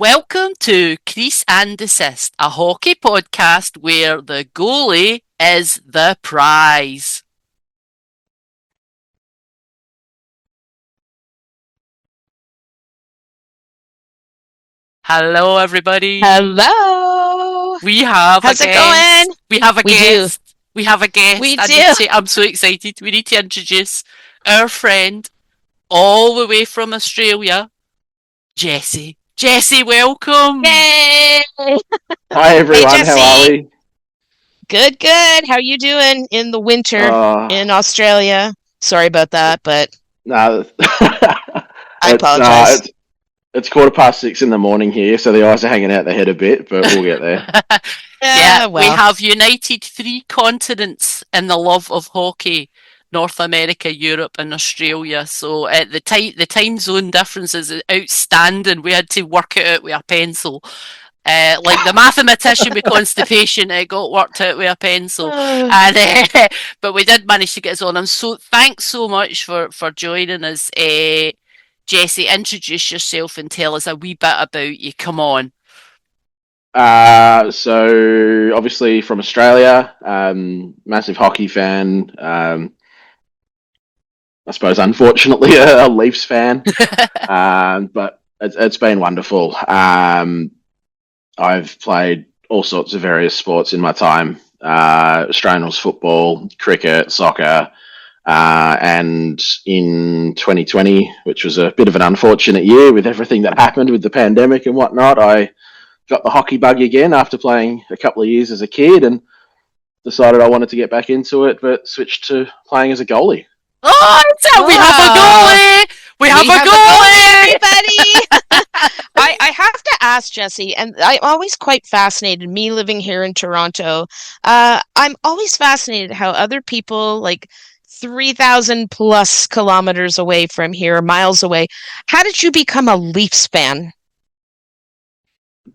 Welcome to Crease Desist, a hockey podcast where the goalie is the prize. Hello, everybody. Hello. We have How's a it guest. going? We have a We do. guest. We have a guest. We do. I'm so excited. We need to introduce our friend all the way from Australia, Jessie. Jessie, welcome. Yay. Hi Hey, everyone, how are Jesse. we? Good, good. How you doing in the winter Uh, in Australia? Sorry about that, but no, I it's apologize. it's 6:15 in the morning here, so the eyes are hanging out the head a bit, but we'll get there. Yeah, Yeah, we well, have united three continents in the love of hockey: North America, Europe, and Australia. So the time zone difference is outstanding. We had to work it out with a pencil. Like the mathematician with constipation, it got worked out with a pencil, and but we did manage to get us on. Thanks so much for joining us, Jessie. Introduce yourself and tell us a wee bit about you. Come on. So obviously from Australia, massive hockey fan. I suppose unfortunately a Leafs fan, but it's been wonderful. I've played all sorts of various sports in my time. Australian rules football, cricket, soccer, and in 2020, which was a bit of an unfortunate year with everything that happened with the pandemic and whatnot, I got the hockey bug again after playing a couple of years as a kid and decided I wanted to get back into it, but switched to playing as a goalie. Oh, we have a wow. goalie! We have We a have a goalie, goalie! everybody. I have to ask Jesse, and I'm always quite fascinated, me living here in Toronto, I'm always fascinated how other people, like 3,000 plus kilometers away from here, miles away, how did you become a Leafs fan?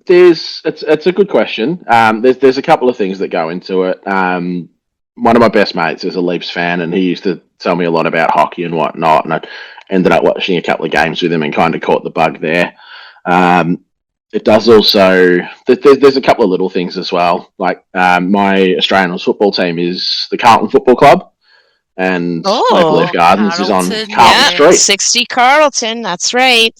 It's a good question. There's a couple of things that go into it. One of my best mates is a Leafs fan, and he used to tell me a lot about hockey and whatnot. And I ended up watching a couple of games with him and kind of caught the bug there. It does also. There's a couple of little things as well. Like my Australian football team is the Carlton Football Club, and Maple Leaf Oh, Gardens is on Carlton, Carlton yeah, yeah. Street. 60 Carlton, that's right.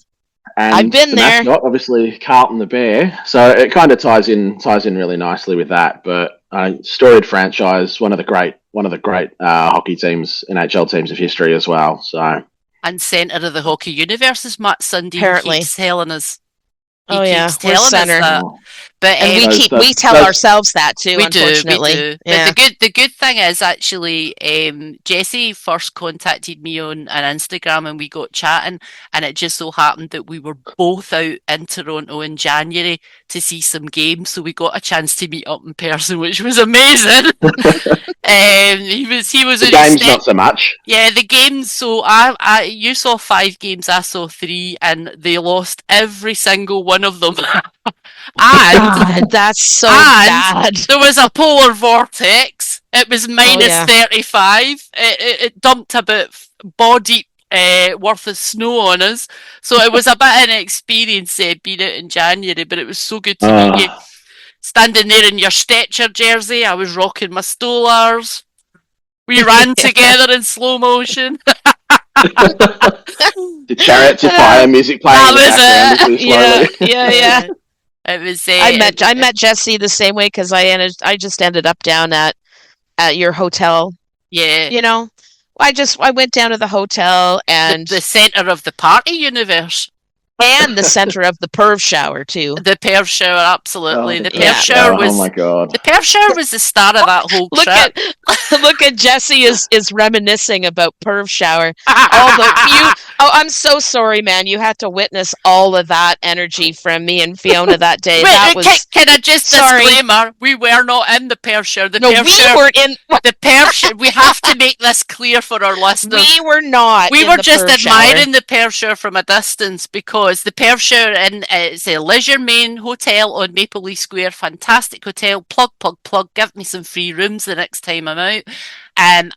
I've And been the there. mascot, obviously Carlton the Bear. So it kind of ties in really nicely with that. But storied franchise, one of the great hockey teams, NHL teams of history as well. So And centre of the hockey universe, as Matt Sundin Apparently. keeps telling us. He Oh yeah, keeps we're telling us center. that. But And those we those, tell those ourselves that too, we unfortunately. do. But Yeah. the good thing is actually, Jessie first contacted me on an Instagram and we got chatting, and it just so happened that we were both out in Toronto in January to see some games, so we got a chance to meet up in person, which was amazing. He was the in his game's not so much. yeah, the games. So you saw 5 games, I saw 3, and they lost every single one of them. and God, that's so and bad. there was a polar vortex. It was Oh minus yeah. 35. It dumped about body worth of snow on us. So it was a bit of an experience being out in January, but it was so good to meet you. Uh, Standing there in your Stetcher jersey, I was rocking my Stolars. We ran together in slow motion. the Chariots of Fire music playing in the background as we Yeah, slowly. yeah, yeah. It was. I met Jesse the same way because I just ended up down at your hotel. Yeah, You know, I went down to the hotel the center of the party universe. and the center of the perv shower too. The Perv shower, absolutely. Oh, The Perv Yeah. shower oh my god. the Perv shower was the start of that whole Look trip. at look at Jesse is reminiscing about perv shower. All the you Oh, I'm so sorry, man. You had to witness all of that energy from me and Fiona that day. That Wait, was can I just sorry. disclaimer? We were not in the Perv shower. No, we were in The Perv shower. We have to make this clear for our listeners. we were not We in were the just perv shower. admiring the Perv shower from a distance because it's the Perthshire, and it's a Leisure Main Hotel on Maple Leaf Square. Fantastic hotel. Plug, plug, plug. Give me some free rooms the next time I'm out.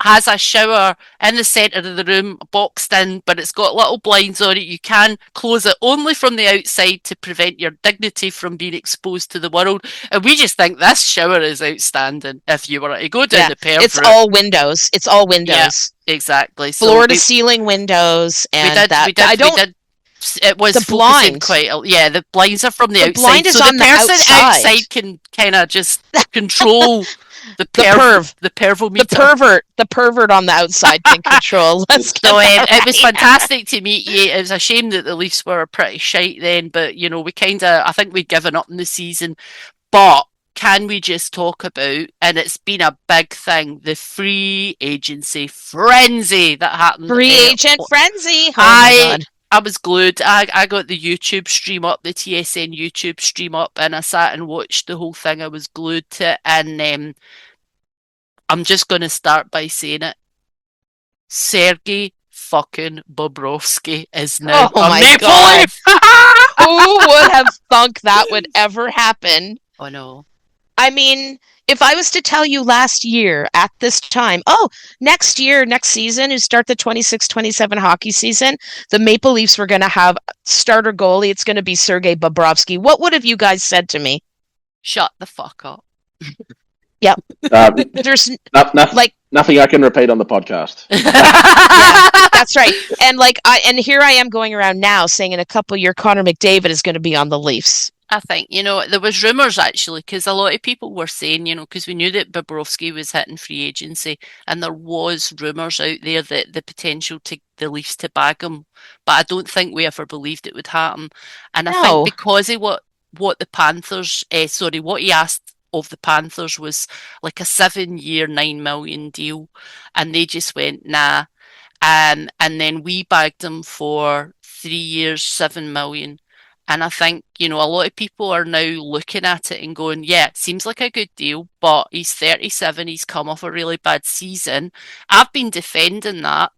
Has a shower in the centre of the room, boxed in, but it's got little blinds on it. You can close it only from the outside to prevent your dignity from being exposed to the world. And we just think this shower is outstanding. If you were to go down the Perth it's route. all windows. It's all windows. Yeah, exactly. Floor to ceiling windows, and we did. It was the blind. The blinds are from the outside. Blind is so on the person outside can kind of just control the pervometer. The pervert on the outside can control. It was fantastic to meet you. It was a shame that the Leafs were pretty shite then, but I think we'd given up in the season. But can we just talk about, and it's been a big thing, the free agency frenzy that happened. Free agent frenzy. I was glued. I got the YouTube stream up, the TSN YouTube stream up, and I sat and watched the whole thing. I was glued to it, and I'm just going to start by saying it. Sergei fucking Bobrovsky is now a Maple Leaf. Who would have thunk that would ever happen? Oh, no. I mean, if I was to tell you last year at this time, next season, is start the 26-27 hockey season, the Maple Leafs were going to have starter goalie. It's going to be Sergei Bobrovsky. What would have you guys said to me? Shut the fuck up. Yep. There's nothing I can repeat on the podcast. Yeah, that's right. And here I am going around now saying in a couple of years, Connor McDavid is going to be on the Leafs. I think, there was rumours actually, because a lot of people were saying, because we knew that Bobrovsky was hitting free agency, and there was rumours out there that the potential to the Leafs to bag him, but I don't think we ever believed it would happen. And I think because of what the Panthers, what he asked of the Panthers was like a 7-year, $9 million deal, and they just went, nah. And then we bagged him for 3 years, $7 million. And I think, a lot of people are now looking at it and going, yeah, it seems like a good deal, but he's 37, he's come off a really bad season. I've been defending that.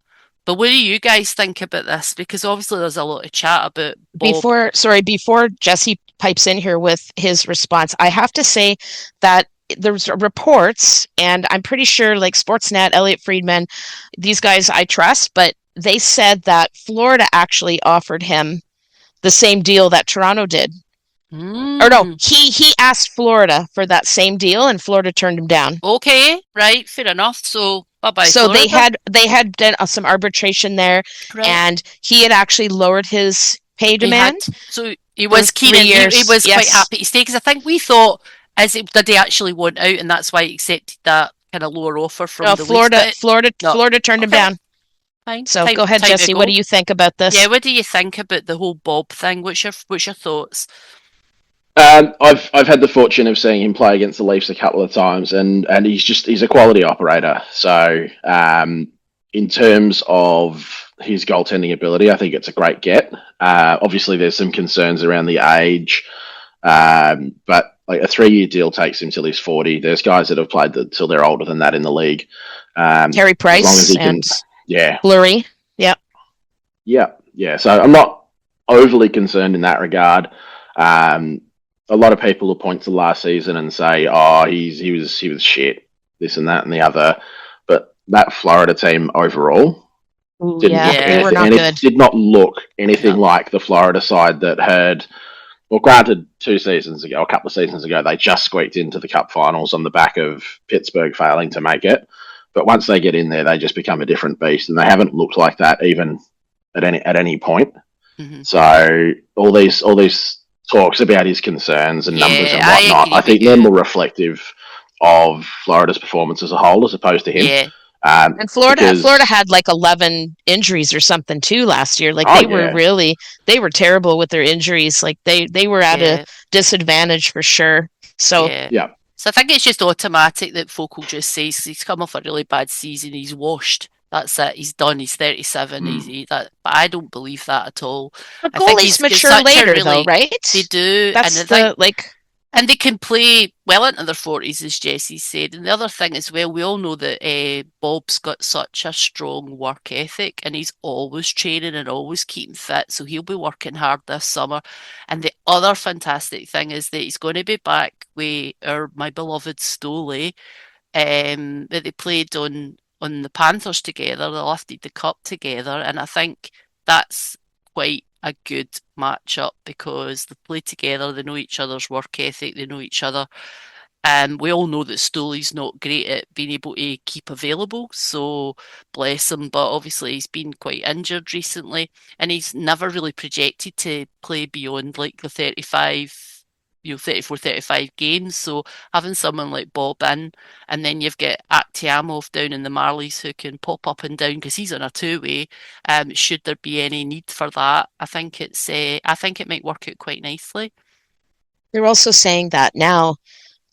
But what do you guys think about this? Because obviously there's a lot of chat about Bob. Before Jesse pipes in here with his response, I have to say that there's reports, and I'm pretty sure like Sportsnet, Elliot Friedman, these guys I trust, but they said that Florida actually offered him the same deal that Toronto did. Or no, he asked Florida for that same deal, and Florida turned him down. Okay, right, fair enough. So bye-bye. So Florida. they had done some arbitration there, right. And he had actually lowered his pay demand. So he was keen, he was quite happy to stay, because I think we thought, did he actually want out, and that's why he accepted that kind of lower offer from the Leafs. Florida turned him down. Fine. So go ahead, Jesse. What do you think about this? Yeah, what do you think about the whole Bob thing? What's your thoughts? I've had the fortune of seeing him play against the Leafs a couple of times, and he's a quality operator. So in terms of his goaltending ability, I think it's a great get. Obviously, there's some concerns around the age, but like a 3-year deal takes him till he's 40. There's guys that have played till they're older than that in the league. Terry Price, as long as he can. Yeah. Blurry. Yep. Yeah. So I'm not overly concerned in that regard. A lot of people will point to last season and say, "Oh, he was shit, this and that and the other." But that Florida team overall did not look anything like the Florida side that had. Well, granted, a couple of seasons ago, they just squeaked into the Cup Finals on the back of Pittsburgh failing to make it. But once they get in there, they just become a different beast, and they haven't looked like that even at any point. Mm-hmm. So all these talks about his concerns and numbers and whatnot, I think they're more reflective of Florida's performance as a whole as opposed to him. Yeah. And Florida had like 11 injuries or something too last year. Like they were terrible with their injuries. Like they were at a disadvantage for sure. So yeah. So I think it's just automatic that folk will just say he's come off a really bad season, he's washed. That's it. He's done. He's 37. But I don't believe that at all. But goalies mature later, though, right? They do. That's And they can play well into their 40s, as Jessie said. And the other thing as well, we all know that Bob's got such a strong work ethic and he's always training and always keeping fit. So he'll be working hard this summer. And the other fantastic thing is that he's going to be back with my beloved Stoley, that they played on the Panthers together. They lifted the cup together. And I think that's quite a good matchup because they play together, they know each other's work ethic, they know each other. And we all know that Stoley's not great at being able to keep available, so bless him. But obviously, he's been quite injured recently, and he's never really projected to play beyond like the 35, 34, 35 games. So having someone like Bob in, and then you've got Aktiamov down in the Marlies who can pop up and down because he's on a two-way. Should there be any need for that, I think I think it might work out quite nicely. They're also saying that now,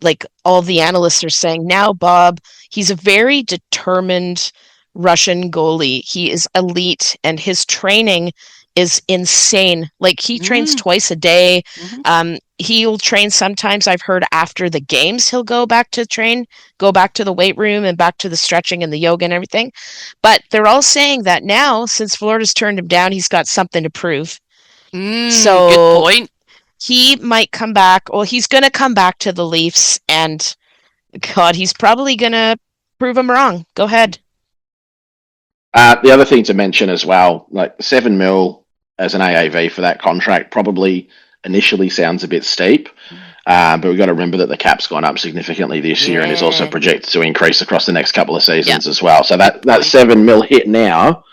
like all the analysts are saying now, Bob, he's a very determined Russian goalie. He is elite and his training is insane. Like he trains twice a day. Mm-hmm. He'll train sometimes, I've heard, after the games he'll go back to train, go back to the weight room and back to the stretching and the yoga and everything. But they're all saying that now, since Florida's turned him down, he's got something to prove. Good So point. he might come back. Well, he's going to come back to the Leafs, and God, he's probably going to prove them wrong. Go ahead. The other thing to mention as well, like $7 million as an AAV for that contract probably initially sounds a bit steep, but we've got to remember that the cap's gone up significantly this year and is also projected to increase across the next couple of seasons as well. So that $7 million hit now,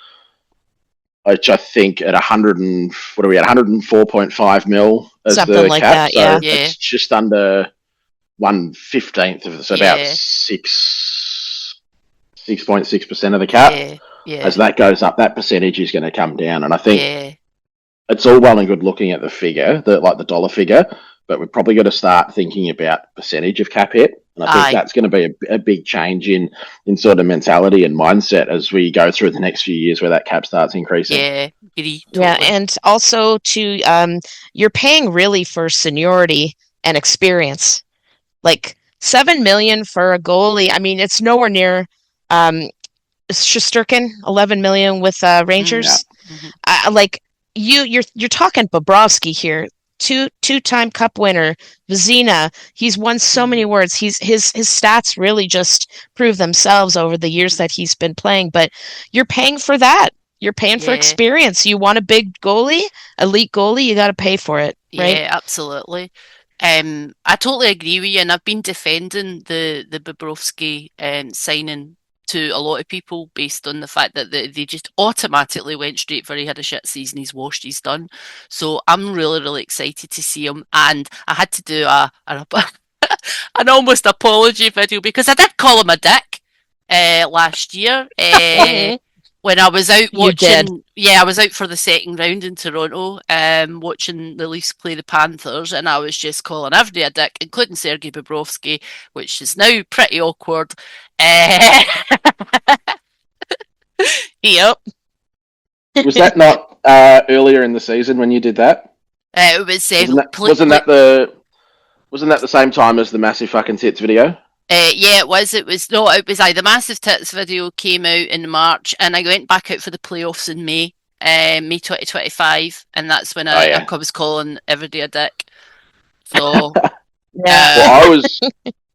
which I think at 100 and what are we at 104.5 mil as something the like cap, that, yeah. It's just under 1/15 of it, so about 6.6% of the cap. As that goes up, that percentage is going to come down, and I think it's all well and good looking at the figure, the dollar figure, but we've probably got to start thinking about percentage of cap hit. And I think that's going to be a big change in sort of mentality and mindset as we go through the next few years where that cap starts increasing. Yeah, totally. Yeah, and also you're paying really for seniority and experience. Like $7 million for a goalie. I mean, it's nowhere near Shesterkin, $11 million with Rangers. Like you're talking Bobrovsky here. Two-time cup winner, Vizina. He's won so many awards. His stats really just prove themselves over the years that he's been playing. But you're paying for that. You're paying for experience. You want a big goalie, elite goalie, you got to pay for it, right? Yeah, absolutely. I totally agree with you, and I've been defending the Bobrovsky signing to a lot of people based on the fact that they just automatically went straight for he had a shit season, he's washed, he's done. So I'm really, really excited to see him, and I had to do an almost apology video because I did call him a dick last year. When I was out watching, I was out for the second round in Toronto, watching the Leafs play the Panthers, and I was just calling everybody a dick, including Sergei Bobrovsky, which is now pretty awkward. Yep. Was that not earlier in the season when you did that? It was. Wasn't that the same time as the massive fucking tits video? Yeah, it was. It was the Massive Tits video came out in March, and I went back out for the playoffs in May 2025, and that's when I was calling everybody a dick. So, well,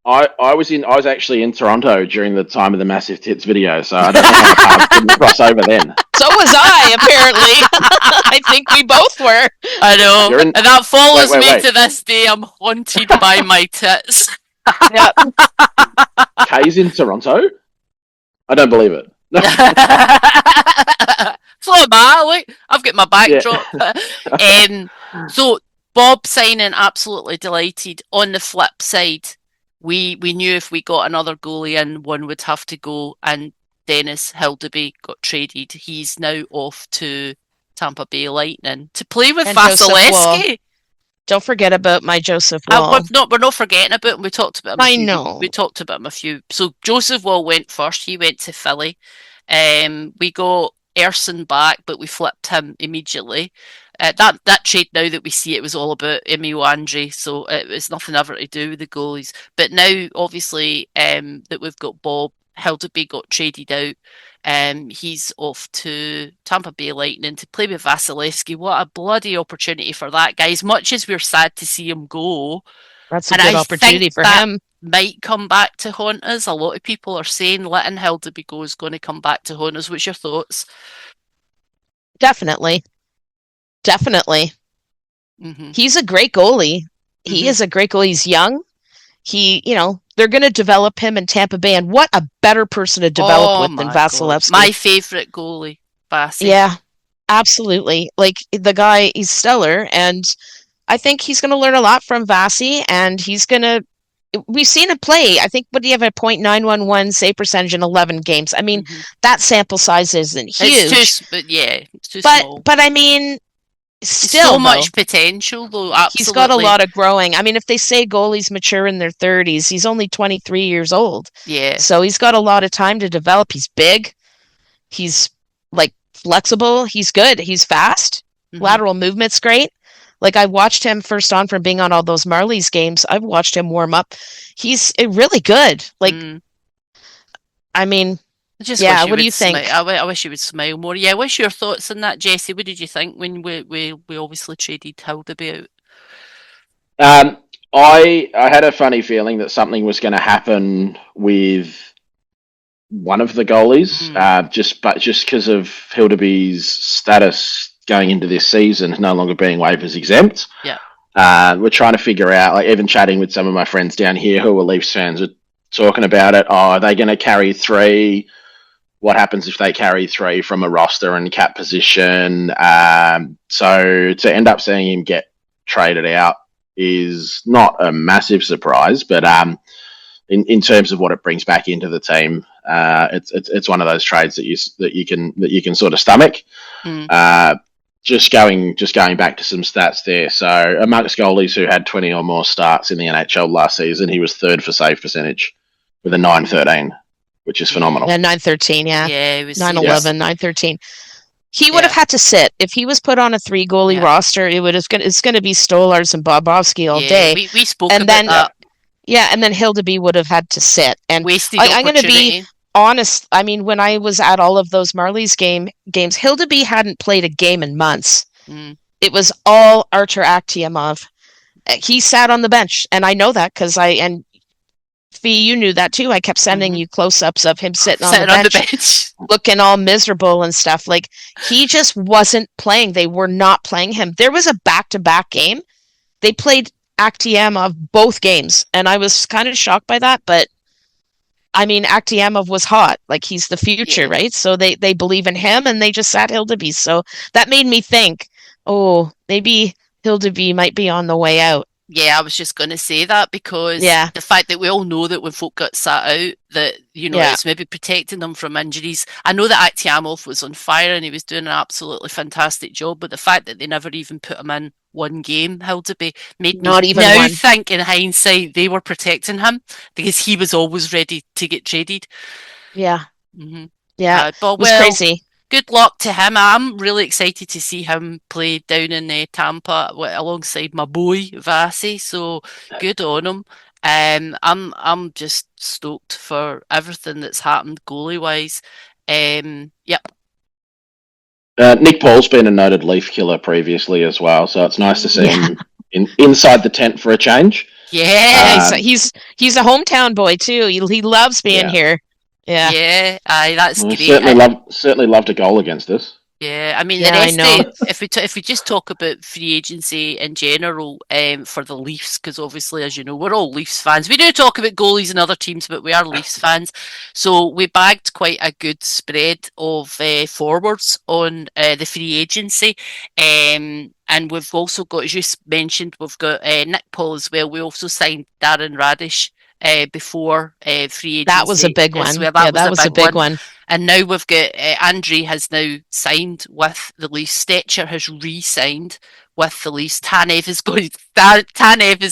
I was actually in Toronto during the time of the Massive Tits video, so I don't know how paths didn't cross over then. So was I, apparently. I think we both were. I know, and that follows me to this day. I'm haunted by my tits. Yep. Kay's in Toronto? I don't believe it. So am I. Look, I've got my backdrop. So Bob signing, absolutely delighted. On the flip side, we knew if we got another goalie in, one would have to go, and Dennis Hildeby got traded. He's now off to Tampa Bay Lightning to play with Vasilevsky. Don't forget about my Joseph Wall. We're not forgetting about him. We talked about him. I know. We talked about him a few. So Joseph Wall went first. He went to Philly. We got Erson back, but we flipped him immediately. That trade, now that we see it, was all about Emil Andre, so it was nothing ever to do with the goalies. But now, obviously, that we've got Bob Hildeby got traded out. He's off to Tampa Bay Lightning to play with Vasilevsky. What a bloody opportunity for that guy! As much as we're sad to see him go, That's a and good I opportunity think for that him. might come back to haunt us. A lot of people are saying letting Hildeby go is going to come back to haunt us. What's your thoughts? Definitely. Definitely. Mm-hmm. He's a great goalie. He is a great goalie. He's young. They're going to develop him in Tampa Bay, and what a better person to develop with than My God. Vasilevsky. My favourite goalie, Bassey. Yeah, absolutely. Like, the guy, he's stellar, and I think he's going to learn a lot from Vasi, and we've seen him play. I think, what do you have, a .911 save percentage in 11 games? I mean, that sample size isn't huge. It's too but, small. But I mean, still, so much potential, though. Absolutely. He's got a lot of growing. I mean, if they say goalies mature in their 30s, he's only 23 years old. Yeah. So he's got a lot of time to develop. He's big. He's, like, flexible. He's good. He's fast. Lateral movement's great. Like, I watched him first on from being on all those Marlies games. I've watched him warm up. He's really good. Like, I mean, what do you think? I wish you would smile more. Yeah, what's your thoughts on that, Jesse? What did you think when we obviously traded Hildeby out? I had a funny feeling that something was going to happen with one of the goalies, just because of Hildeby's status going into this season, no longer being waivers exempt. Yeah. We're trying to figure out, like, even chatting with some of my friends down here who are Leafs fans, are talking about it. Oh, are they going to carry 3? What happens if they carry 3 from a roster and cap position? So to end up seeing him get traded out is not a massive surprise, but in terms of what it brings back into the team, it's one of those trades that you can sort of stomach. Just going back to some stats there. So amongst goalies who had 20 or more starts in the NHL last season, he was 3rd for save percentage with a .913, which is phenomenal. Yeah, .913, yeah. Yeah, it was .911, .913. He would have had to sit. If he was put on a 3-goalie roster, it's going to be Stolarz and Bobrovsky all day. We spoke about that. Yeah, and then Hildeby would have had to sit. And wasted I'm going to be honest. I mean, when I was at all of those Marlies games, Hildeby hadn't played a game in months. It was all Artur Akhtiamov. He sat on the bench, and I know that because and Fee, you knew that too. I kept sending you close-ups of him sitting on the bench, looking all miserable and stuff. Like, he just wasn't playing. They were not playing him. There was a back-to-back game. They played Akhtiamov both games, and I was kind of shocked by that, but I mean, Akhtiamov was hot. Like, he's the future, right? So they believe in him, and they just sat Hildeby. So that made me think, maybe Hildeby might be on the way out. Yeah, I was just going to say that because the fact that we all know that when folk got sat out, that, it's maybe protecting them from injuries. I know that Akhtiamov was on fire and he was doing an absolutely fantastic job, but the fact that they never even put him in one game, Hildeby, made me now think in hindsight they were protecting him because he was always ready to get traded. Yeah. Yeah, it was crazy. Good luck to him. I'm really excited to see him play down in Tampa alongside my boy Vasi. So good on him. I'm just stoked for everything that's happened goalie wise. Yep. Nick Paul's been a noted Leaf killer previously as well, so it's nice to see him inside the tent for a change. Yeah, he's a hometown boy too. He loves being here. Yeah, that's great. Certainly loved a goal against us. Yeah, I mean, the rest if we just talk about free agency in general for the Leafs, because obviously, as you know, we're all Leafs fans. We do talk about goalies and other teams, but we are Leafs fans. So we bagged quite a good spread of forwards on the free agency. And we've also got, as you mentioned, we've got Nick Paul as well. We also signed Darren Radish before free agency. That was a big one. Well. That was a big one. And now we've got Andre has now signed with the Leafs. Stetcher has re-signed with the Leafs. Tanev is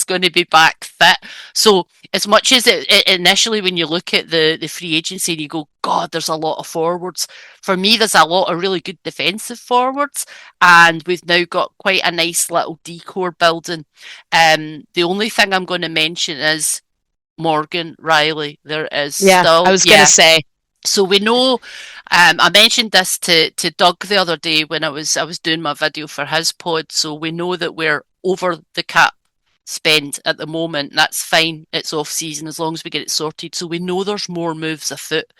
going to be back fit. So as much as it initially, when you look at the free agency and you go, God, there's a lot of forwards. For me, there's a lot of really good defensive forwards, and we've now got quite a nice little decor building. The only thing I'm going to mention is Morgan Riley. There is Yeah, still, I was gonna say. so we know. I mentioned this to Doug the other day when I was doing my video for his pod. So we know that we're over the cap spend at the moment. That's fine. It's off season as long as we get it sorted. So we know there's more moves afoot,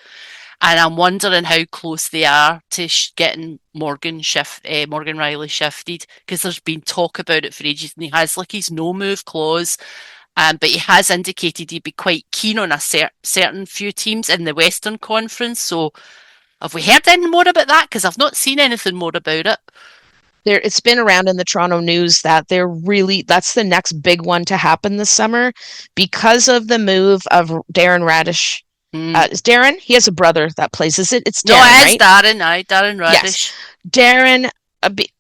and I'm wondering how close they are to getting Morgan Riley shifted, because there's been talk about it for ages, and he has like his no move clause. But he has indicated he'd be quite keen on a certain few teams in the Western Conference. So have we heard any more about that? Because I've not seen anything more about it. It's been around in the Toronto news that that's the next big one to happen this summer because of the move of Darren Radish. Is Darren? He has a brother that plays. Is it? It's Darren, no, it is right? Darren Radish. Yes. Darren,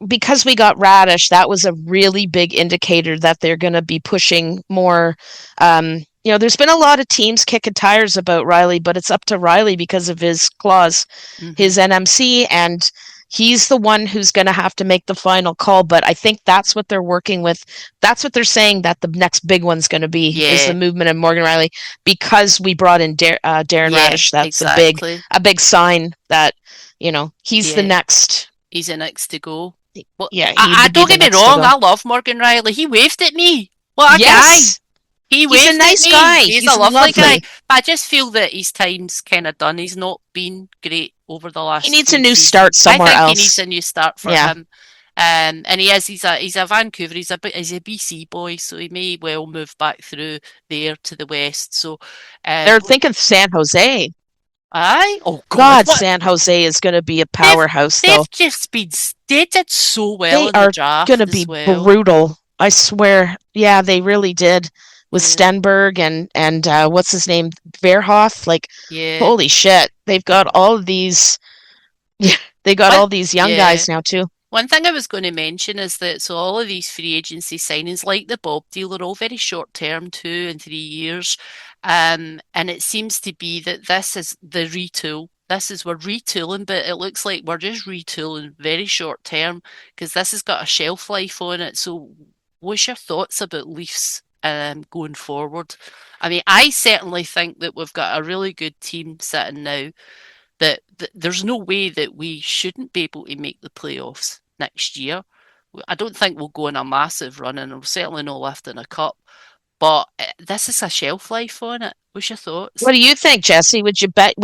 because we got Radish, that was a really big indicator that they're going to be pushing more. There's been a lot of teams kicking tires about Riley, but it's up to Riley because of his clause, his NMC, and he's the one who's going to have to make the final call. But I think that's what they're working with. That's what they're saying that the next big one's going to be is the movement of Morgan Riley, because we brought in Darren Radish. That's exactly. a big sign that he's the next. He's the next to go. Well, yeah, I don't get me wrong. I love Morgan Riley. He waved at me. What a guy! He's a nice guy. He's a lovely guy. But I just feel that his time's kind of done. He's not been great over the last. He needs a new start somewhere else. I think he needs a new start for him. And he's a Vancouver. He's a BC boy, so he may well move back through there to the west. So they're thinking San Jose. Aye. Oh God, San Jose is going to be a powerhouse. They've just been. They did so well in the draft. They are going to be brutal. I swear. Yeah, they really did. With Stenberg and what's his name, Verhoff. Holy shit! They've got all of these. They got all these young guys now too. One thing I was going to mention is that all of these free agency signings, like the Bob deal, are all very short term, 2 and 3 years. And it seems to be that this is the retool. We're retooling, but it looks like we're just retooling very short term, because this has got a shelf life on it. So what's your thoughts about Leafs going forward? I mean, I certainly think that we've got a really good team sitting now, that there's no way that we shouldn't be able to make the playoffs next year. I don't think we'll go on a massive run, and we'll certainly not lifting a cup. But this is a shelf life on it. What's your thoughts? What do you think, Jesse? Would you bet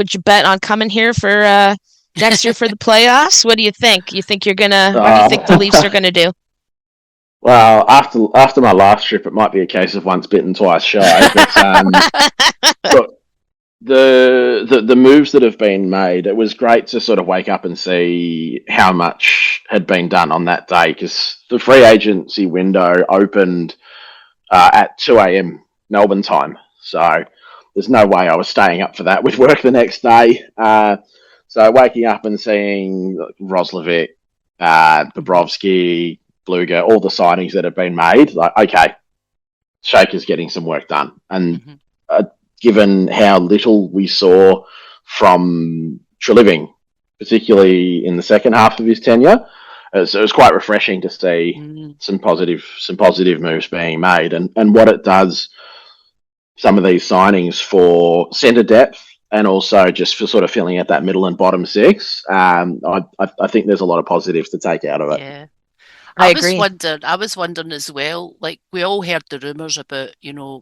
on coming here for next year for the playoffs? What do you think? You think you're gonna? What do you think the Leafs are gonna do? Well, after my last trip, it might be a case of once bitten, twice shy. But the moves that have been made, it was great to sort of wake up and see how much had been done on that day, because the free agency window opened at 2 a.m. Melbourne time. So there's no way I was staying up for that with work the next day. So waking up and seeing Roslovic, Bobrovsky, Bluger, all the signings that have been made, okay, Shaker's getting some work done. And given how little we saw from Treliving, particularly in the second half of his tenure, it was quite refreshing to see some positive moves being made, and what it does, some of these signings for centre depth and also just for sort of filling out that middle and bottom six. I think there's a lot of positives to take out of it. Yeah. I agree. I was wondering as well, like we all heard the rumours about,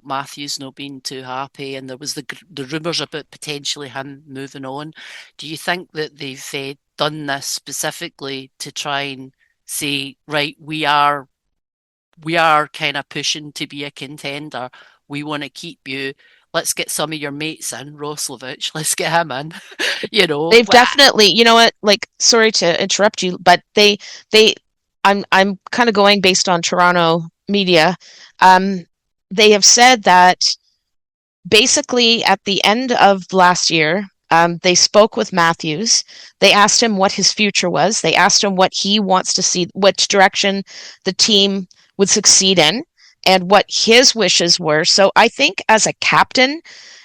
Matthews not being too happy, and there was the rumours about potentially him moving on. Do you think that they've done this specifically to try and say, right, we are kind of pushing to be a contender. We want to keep you. Let's get some of your mates in, Roslovic. Let's get him in. They've definitely, you know what? Like, sorry to interrupt you, but I'm kind of going based on Toronto media. They have said that basically at the end of last year, They spoke with Matthews. They asked him what his future was. They asked him what he wants to see, which direction the team would succeed in, and what his wishes were. So I think as a captain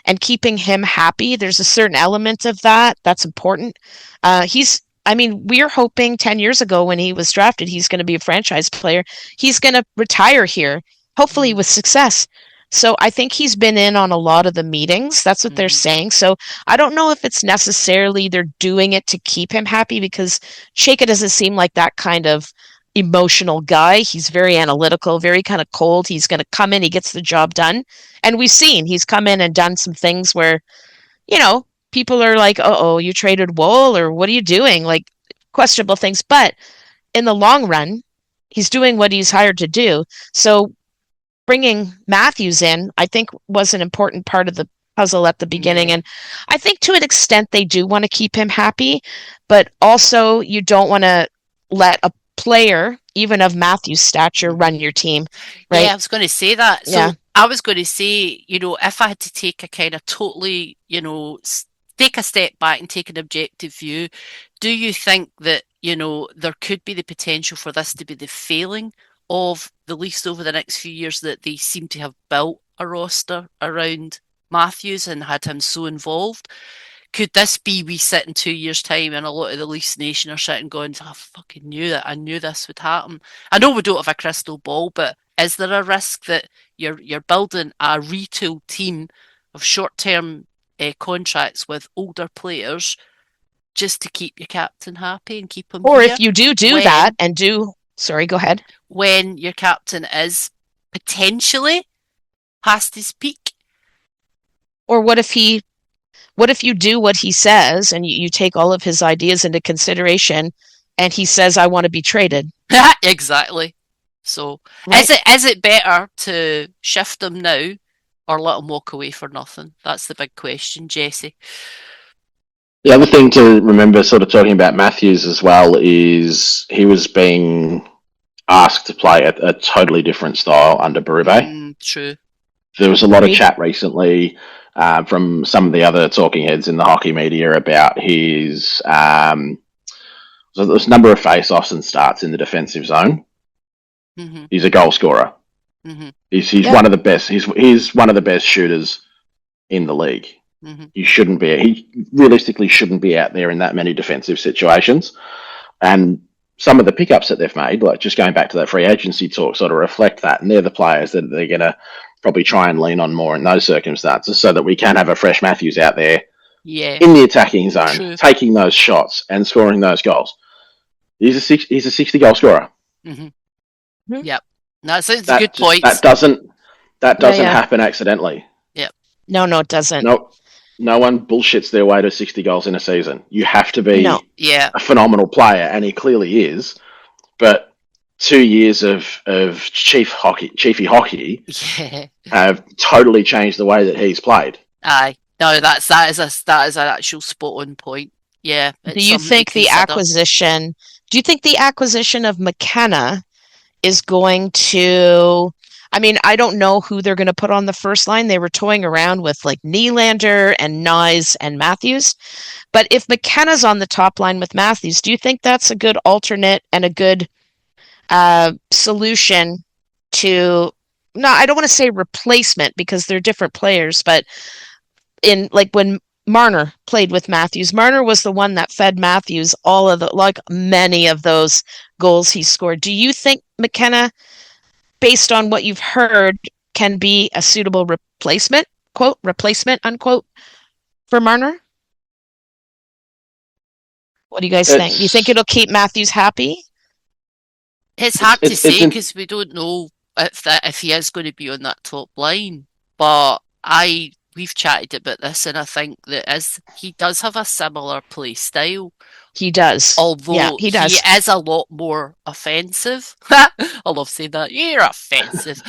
and keeping him happy, there's a certain element of that that's important. We were hoping 10 years ago when he was drafted, he's going to be a franchise player. He's going to retire here, hopefully with success. So I think he's been in on a lot of the meetings. That's what they're saying. So I don't know if it's necessarily they're doing it to keep him happy, because Shaka doesn't seem like that kind of emotional guy. He's very analytical, very kind of cold. He's going to come in, he gets the job done. And we've seen he's come in and done some things where, people are like, oh, you traded Wool, or what are you doing? Like questionable things. But in the long run, he's doing what he's hired to do. So bringing Matthews in, I think, was an important part of the puzzle at the beginning. And I think to an extent they do want to keep him happy, but also you don't want to let a player, even of Matthews' stature, run your team, right? Yeah, I was going to say that. So I was going to say, if I had to take a kind of totally, take a step back and take an objective view, do you think that, there could be the potential for this to be the failing of the Leafs over the next few years, that they seem to have built a roster around Matthews and had him so involved? Could this be we sit in 2 years' time and a lot of the Leafs Nation are sitting going, I fucking knew that. I knew this would happen. I know we don't have a crystal ball, but is there a risk that you're building a retool team of short-term contracts with older players just to keep your captain happy and keep him Or here? if you do that and do... Sorry, go ahead. When your captain is potentially past his peak? Or what if you do what he says and you take all of his ideas into consideration and he says, I want to be traded? Exactly. So right. Is it better to shift them now or let them walk away for nothing? That's the big question, Jesse. The other thing to remember, sort of talking about Matthews as well, is he was being asked to play a totally different style under Berube. True. There was a lot of chat recently from some of the other talking heads in the hockey media about his so there's a number of face-offs and starts in the defensive zone. Mm-hmm. He's a goal scorer. Mm-hmm. He's one of the best. He's one of the best shooters in the league. Mm-hmm. He realistically shouldn't be out there in that many defensive situations. And some of the pickups that they've made, like just going back to that free agency talk, sort of reflect that. And they're the players that they're going to probably try and lean on more in those circumstances, so that we can have a fresh Matthews out there in the attacking zone, taking those shots and scoring those goals. He's a 60 goal scorer. Mm-hmm. Yep. That's a good point. That doesn't happen accidentally. Yep. No, it doesn't. No one bullshits their way to 60 goals in a season. You have to be a phenomenal player, and he clearly is. But 2 years of chiefy hockey have totally changed the way that he's played. Aye. No, that is an actual spot on point. Yeah. Do you think the acquisition of McKenna is going to... I don't know who they're going to put on the first line. They were toying around with like Nylander and Nyes and Matthews. But if McKenna's on the top line with Matthews, do you think that's a good alternate and a good solution to... No, I don't want to say replacement because they're different players, but in like when Marner played with Matthews, Marner was the one that fed Matthews all of many of those goals he scored. Do you think McKenna, based on what you've heard, can be a suitable replacement, quote, replacement, unquote, for Marner? What do you guys think? You think it'll keep Matthews happy? It's hard to say because we don't know if he is going to be on that top line. But we've chatted about this, and I think that he does have a similar play style. He does. Although he is a lot more offensive. I love saying that. You're offensive.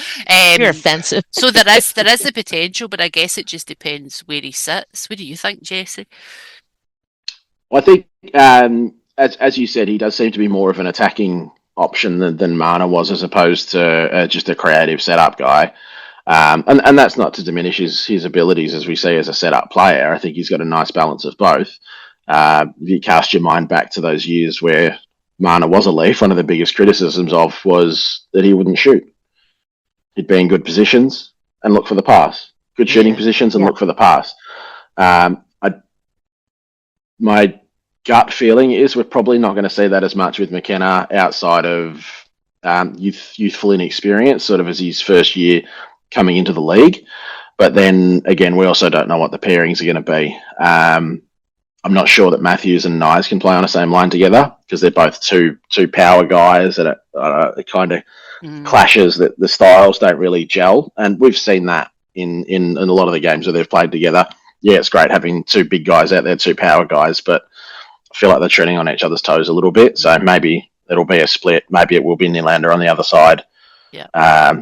You're offensive. So there is the potential, but I guess it just depends where he sits. What do you think, Jesse? Well, I think, as you said, he does seem to be more of an attacking option than Marner was, as opposed to just a creative setup guy. And that's not to diminish his abilities as we see as a setup player. I think he's got a nice balance of both. If you cast your mind back to those years where Marner was a Leaf, one of the biggest criticisms of was that he wouldn't shoot. He'd be in good positions and look for the pass. Good shooting positions and look for the pass. My gut feeling is we're probably not going to see that as much with McKenna outside of youthful inexperience, sort of as his first year coming into the league. But then again, we also don't know what the pairings are going to be. I'm not sure that Matthews and Nyes can play on the same line together because they're both two power guys, and it kind of clashes. That the styles don't really gel, and we've seen that in a lot of the games where they've played together. Yeah, it's great having two big guys out there, two power guys, but I feel like they're treading on each other's toes a little bit. So maybe it'll be a split. Maybe it will be Nylander on the other side. Yeah.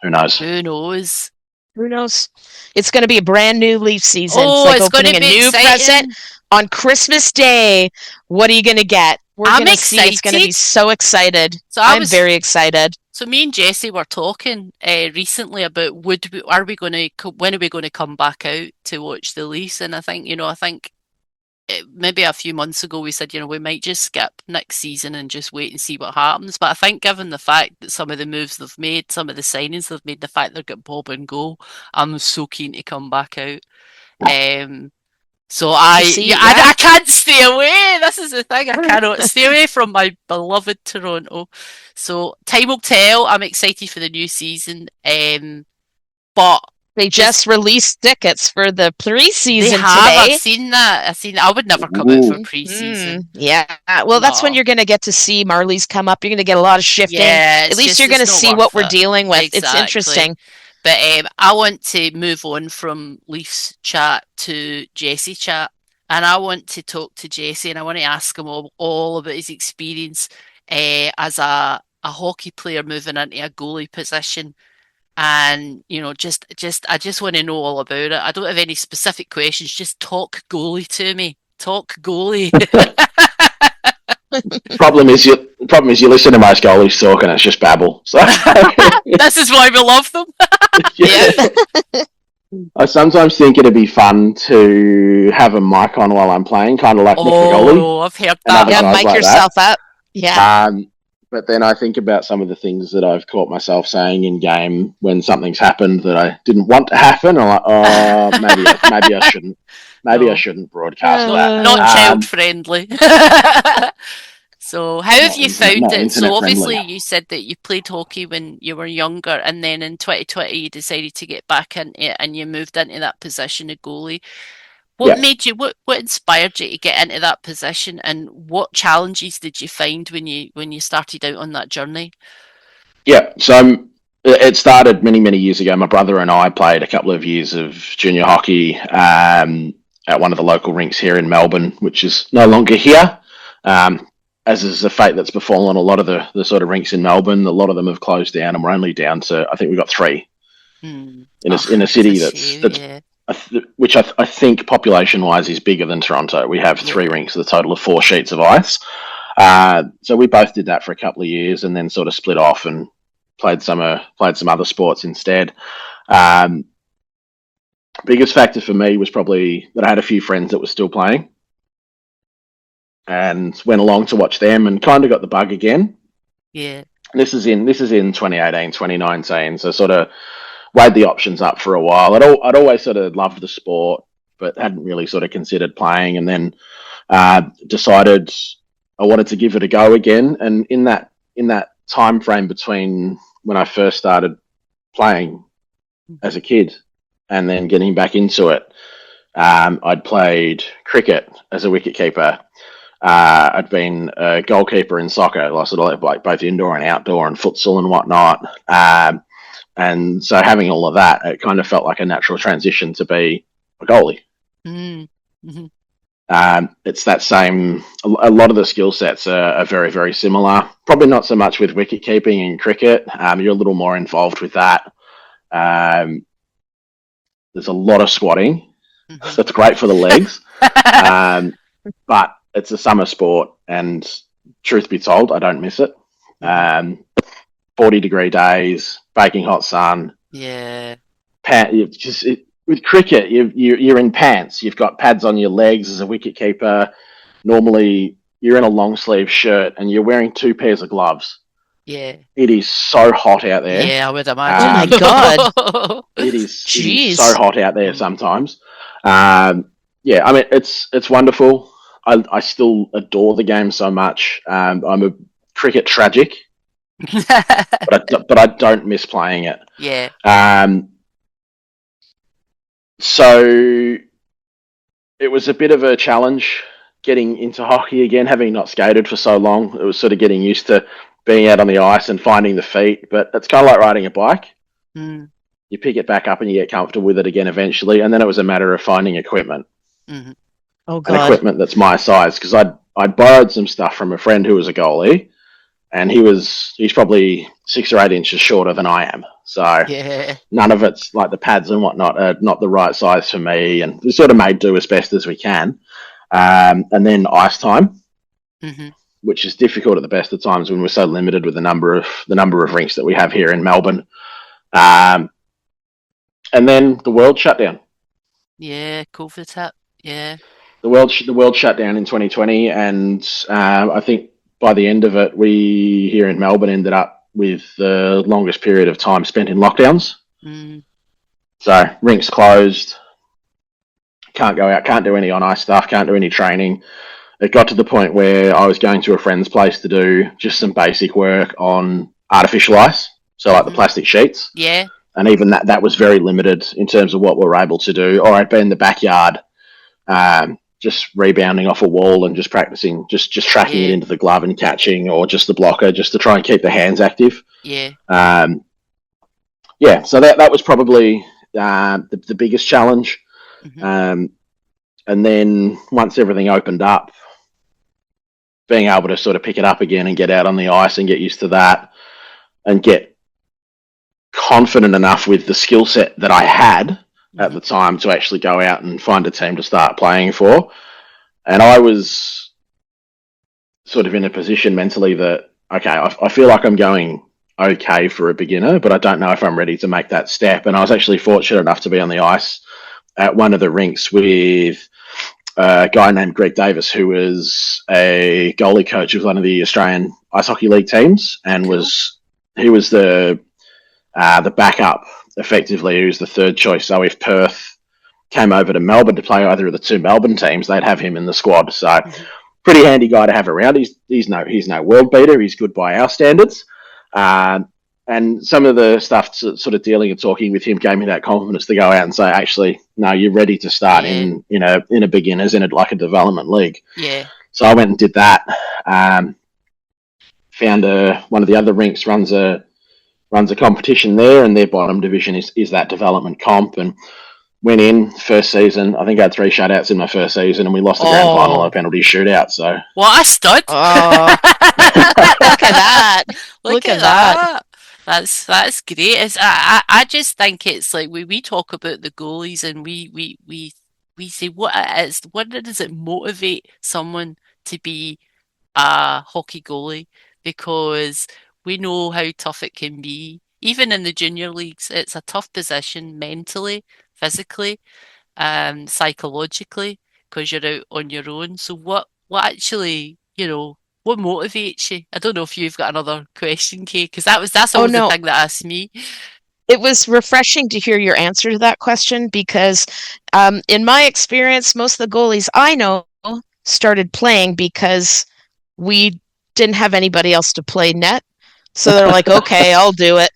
Who knows? Who knows? Who knows? It's going to be a brand new Leaf season. Oh, it's like opening a new present on Christmas Day. What are you going to get? We're going to see. It's going to be so excited. So I'm very excited. So me and Jessie were talking recently about when are we going to come back out to watch the Leafs? And I think maybe a few months ago we said we might just skip next season and just wait and see what happens. But I think given the fact that some of the moves they've made, some of the signings they've made, the fact they've got Bob and Go, I'm so keen to come back out. So I can't stay away. This is the thing. I cannot stay away from my beloved Toronto. So time will tell. I'm excited for the new season. But they just released tickets for the pre-season today. I've seen that. I would never come out for pre-season. Yeah. Well, that's when you're going to get to see Marlies come up. You're going to get a lot of shifting. Yeah, at least you're going to see what we're dealing with. Exactly. It's interesting. But I want to move on from Leafs chat to Jesse chat. And I want to talk to Jesse and I want to ask him all about his experience as a hockey player moving into a goalie position. And, I just want to know all about it. I don't have any specific questions. Just talk goalie to me. Talk goalie. Problem is you listen to most goalies talk and it's just babble. So this is why we love them. Yeah. I sometimes think it'd be fun to have a mic on while I'm playing, kind of like Nick the goalie. Oh, I've heard that. Yeah, mic yourself up. Yeah. But then I think about some of the things that I've caught myself saying in game when something's happened that I didn't want to happen. I'm like, oh, maybe I shouldn't. Maybe I shouldn't broadcast that. Not child friendly. So how have you found it? So obviously you said that you played hockey when you were younger, and then in 2020 you decided to get back into it, and you moved into that position of goalie. What made you? What inspired you to get into that position, and what challenges did you find when you started out on that journey? Yeah, so it started many years ago. My brother and I played a couple of years of junior hockey at one of the local rinks here in Melbourne, which is no longer here. As is the fate that's befallen a lot of the sort of rinks in Melbourne. A lot of them have closed down, and we're only down to, I think we've got 3 in a city which I think population-wise is bigger than Toronto. We have 3 rinks with a total of 4 sheets of ice. So we both did that for a couple of years and then sort of split off and played some other sports instead. Biggest factor for me was probably that I had a few friends that were still playing and went along to watch them and kind of got the bug again. Yeah. This is in 2018, 2019. So sort of weighed the options up for a while. I'd always sort of loved the sport, but hadn't really sort of considered playing, and then decided I wanted to give it a go again. And in that time frame between when I first started playing as a kid and then getting back into it, I'd played cricket as a wicketkeeper. I'd been a goalkeeper in soccer, like both indoor and outdoor and futsal and whatnot. And so having all of that, it kind of felt like a natural transition to be a goalie. Mm-hmm. It's that same. A lot of the skill sets are very, very similar. Probably not so much with wicket keeping and cricket. You're a little more involved with that. There's a lot of squatting. Mm-hmm. So it's great for the legs. But it's a summer sport, and truth be told, I don't miss it. 40-degree days, baking hot sun, Yeah. With cricket, you're in pants. You've got pads on your legs as a wicket keeper. Normally, you're in a long sleeve shirt and you're wearing 2 pairs of gloves. Yeah. It is so hot out there. Yeah, I would Oh my imagine. God. It is so Jeez. hot out there sometimes. Yeah, I mean it's wonderful. I still adore the game so much. I'm a cricket tragic, but I don't miss playing it. Yeah. So it was a bit of a challenge getting into hockey again, having not skated for so long. It was sort of getting used to being out on the ice and finding the feet. But it's kind of like riding a bike. Mm. You pick it back up and you get comfortable with it again eventually. And then it was a matter of finding equipment. Mm-hmm. Oh And God. equipment that's my size, because I'd borrowed some stuff from a friend who was a goalie, and he's probably 6 or 8 inches shorter than I am. So Yeah. none of it's like the pads and whatnot are not the right size for me, and we sort of made do as best as we can. And then ice time, Mm-hmm. which is difficult at the best of times when we're so limited with the number of rinks that we have here in Melbourne. And then the world shut down. Yeah. COVID hit. Yeah. The world shut down in 2020, and I think by the end of it, we here in Melbourne ended up with the longest period of time spent in lockdowns. Mm. So rinks closed, can't go out, can't do any on ice stuff, can't do any training. It got to the point where I was going to a friend's place to do just some basic work on artificial ice, so like the plastic sheets. Yeah. And even that was very limited in terms of what we were able to do. Or I'd be in the backyard, just rebounding off a wall and just practicing, just tracking it into the glove and catching, or just the blocker, just to try and keep the hands active. Yeah. So that was probably the biggest challenge. Mm-hmm. And then once everything opened up, being able to sort of pick it up again and get out on the ice and get used to that and get confident enough with the skill set that I had at the time to actually go out and find a team to start playing for. And I was sort of in a position mentally that, okay, I feel like I'm going okay for a beginner, but I don't know if I'm ready to make that step. And I was actually fortunate enough to be on the ice at one of the rinks with a guy named Greg Davis, who was a goalie coach of one of the Australian Ice Hockey League teams, and he was the backup, effectively. He was the third choice. So if Perth came over to Melbourne to play either of the two Melbourne teams, they'd have him in the squad. So pretty handy guy to have around. He's no world beater. He's good by our standards. And some of the stuff sort of dealing and talking with him gave me that confidence to go out and say, actually, no, you're ready to start in a beginners, like a development league. Yeah. So I went and did that. Found one of the other rinks runs a competition there, and their bottom division is that development comp, and went in first season. I think I had 3 shutouts in my first season, and we lost the grand final on a penalty shootout. So what a stud! Oh, look at that! Look at that! That's great. I just think it's like we talk about the goalies and we say what does it motivate someone to be a hockey goalie, because we know how tough it can be. Even in the junior leagues, it's a tough position mentally, physically, psychologically, because you're out on your own. So what actually, what motivates you? I don't know if you've got another question, Kay, because that's Oh always the no, thing that asks me. it was refreshing to hear your answer to that question because, in my experience, most of the goalies I know started playing because we didn't have anybody else to play net. So they're like, okay, I'll do it.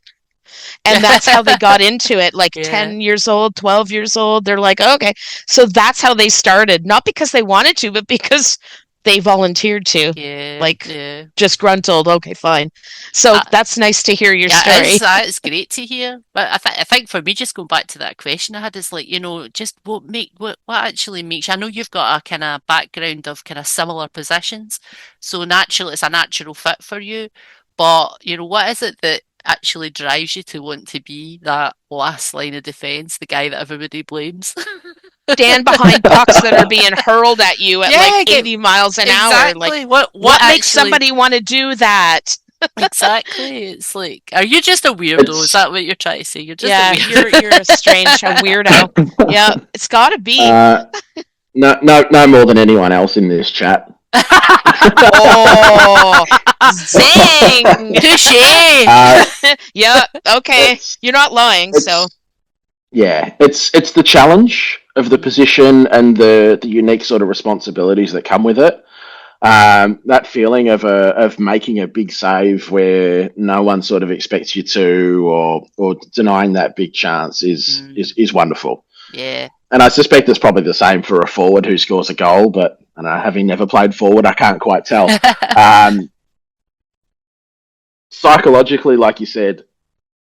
And that's how they got into it, like 10 years old, 12 years old. They're like, okay. So that's how they started. Not because they wanted to, but because they volunteered to. Just gruntled, okay, fine. So that's nice to hear your story. It's great to hear. But I think for me, just going back to that question I had, is like, just what actually makes you. I know you've got a kind of background of kind of similar positions, so it's a natural fit for you. But what is it that actually drives you to want to be that last line of defense, the guy that everybody blames? Stand behind pucks that are being hurled at you at 80 miles an hour. Like, what makes somebody want to do that? Exactly. It's like, are you just a weirdo? Is that what you're trying to say? You're just a Yeah, weirdo. you're a weirdo. Yeah, it's gotta be. uh, no more than anyone else in this chat. Oh, zing! Touche. Yeah, okay. You're not lying, so. Yeah, it's the challenge of the position and the unique sort of responsibilities that come with it. That feeling of making a big save where no one sort of expects you to, or denying that big chance is wonderful. Yeah. And I suspect it's probably the same for a forward who scores a goal, but I know, having never played forward, I can't quite tell. Psychologically, like you said,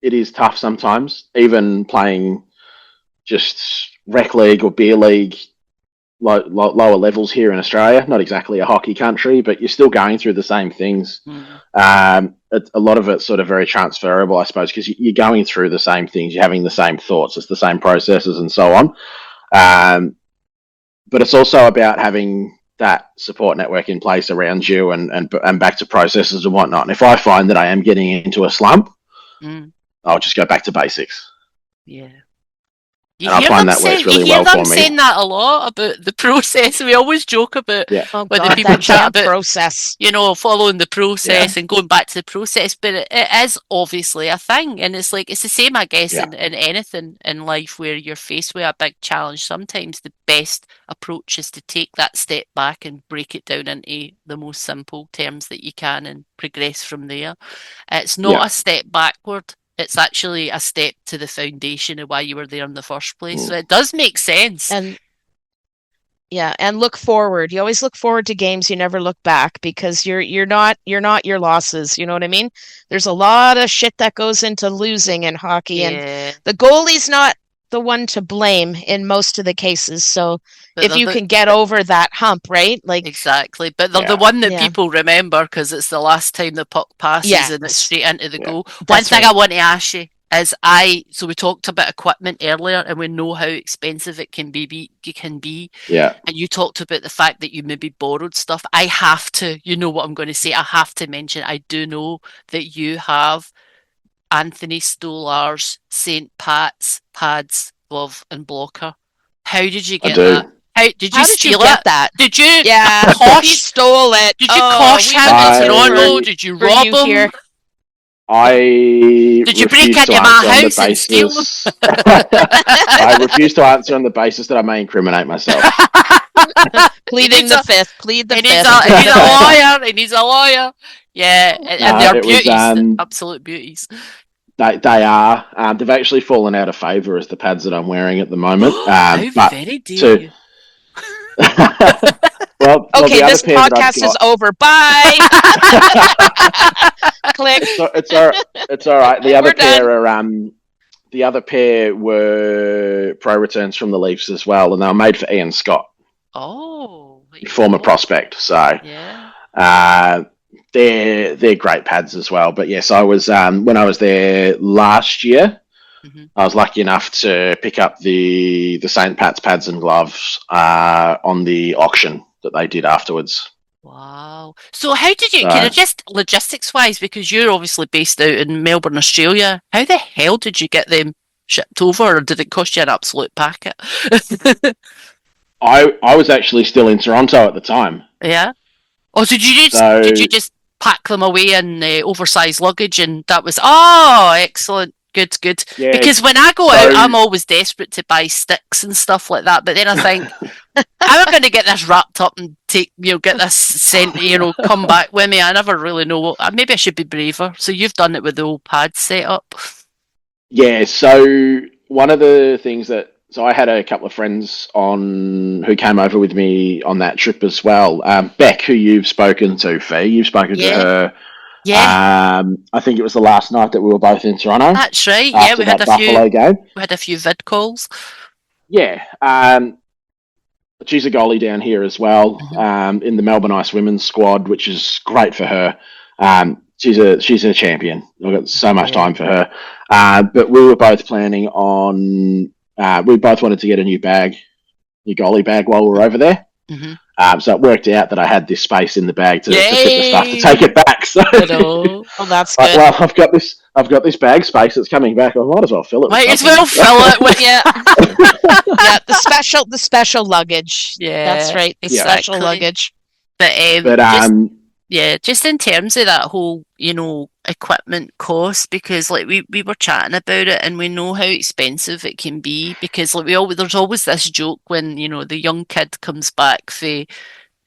it is tough sometimes, even playing just rec league or beer league, lower levels here in Australia. Not exactly a hockey country, but you're still going through the same things. A lot of it's sort of very transferable, I suppose, because you're going through the same things, you're having the same thoughts, it's the same processes and so on. But it's also about having that support network in place around you and back to processes and whatnot. And if I find that I am getting into a slump, I'll just go back to basics. Yeah. You hear them saying that a lot about the process. We always joke about when the people chat about process, following the process and going back to the process. But it is obviously a thing, and it's like it's the same, I guess, in anything in life where you're faced with a big challenge. Sometimes the best approach is to take that step back and break it down into the most simple terms that you can and progress from there. It's not a step backward. It's actually a step to the foundation of why you were there in the first place. So it does make sense. And look forward. You always look forward to games. You never look back because you're not your losses. You know what I mean? There's a lot of shit that goes into losing in hockey, and the goalie's not the one to blame in most of the cases. So if you can get over that hump, right? Like exactly, but they're the one that people remember because it's the last time the puck passes and it's straight into the goal. One thing I want to ask you is so we talked about equipment earlier and we know how expensive it can be. Yeah. And you talked about the fact that you maybe borrowed stuff. I have to, you know what I'm going to say, I have to mention, I do know that you have Anthony Stolar's St. Pat's pads, glove and blocker. How did you get that? Did you steal get that? Did you? Yeah, he stole it. Did you cosh him in Toronto? Did you rob him? Here. Did you break into my house and steal them? I refuse to answer on the basis that I may incriminate myself. Pleading the fifth. Plead the fifth. He needs a lawyer. Yeah, and they're beauties. Absolute beauties. They are. They've actually fallen out of favour as the pads that I'm wearing at the moment. How very dare you. Well, okay, this podcast is over. Bye. Click. So it's all right. The other pair were pro returns from the Leafs as well, and they were made for Ian Scott. Oh, former prospect. So they're great pads as well. But yes, I was when I was there last year. I was lucky enough to pick up the St. Pat's pads and gloves on the auction that they did afterwards. Wow. So how did you, just logistics-wise, because you're obviously based out in Melbourne, Australia, how the hell did you get them shipped over, or did it cost you an absolute packet? I was actually still in Toronto at the time. Yeah? Oh, so did you just pack them away in oversized luggage and that was, excellent. Good. Yeah, because when I go out, I'm always desperate to buy sticks and stuff like that. But then I think, how am I going to get this wrapped up and get this sent, come back with me? I never really know. Maybe I should be braver. So you've done it with the old pad set up. Yeah. So one of the things so I had a couple of friends who came over with me on that trip as well. Beck, who you've spoken to, Fee, you've spoken to her. Yeah. I think it was the last night that we were both in Toronto. That's right. Yeah, we had Buffalo game. We had a few vid calls. Yeah. She's a goalie down here as well, in the Melbourne Ice women's squad, which is great for her. She's a champion. I've got so much time for her. But we were both planning on. We both wanted to get a new goalie bag while we were over there. So it worked out that I had this space in the bag to fit the stuff to take it back. So, oh, that's good. Well, I've got this bag space that's coming back. I might as well fill it. Might as well fill it with the special luggage. Yeah, that's right. The special luggage. But just in terms of that whole, equipment cost, because like we were chatting about it, and we know how expensive it can be, because like there's always this joke when the young kid comes back for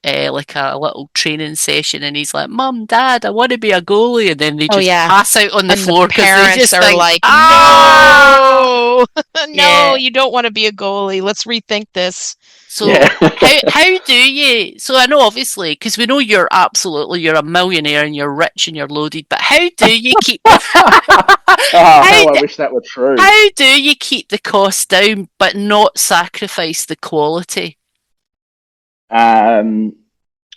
like a little training session, and he's like, "Mum, Dad, I want to be a goalie," and then they just pass out on the floor because they just are think, like, "No, no, you don't want to be a goalie. Let's rethink this." So how do you? So I know obviously because we know you're a millionaire and you're rich and you're loaded, but how do you keep? I wish that were true. How do you keep the cost down but not sacrifice the quality?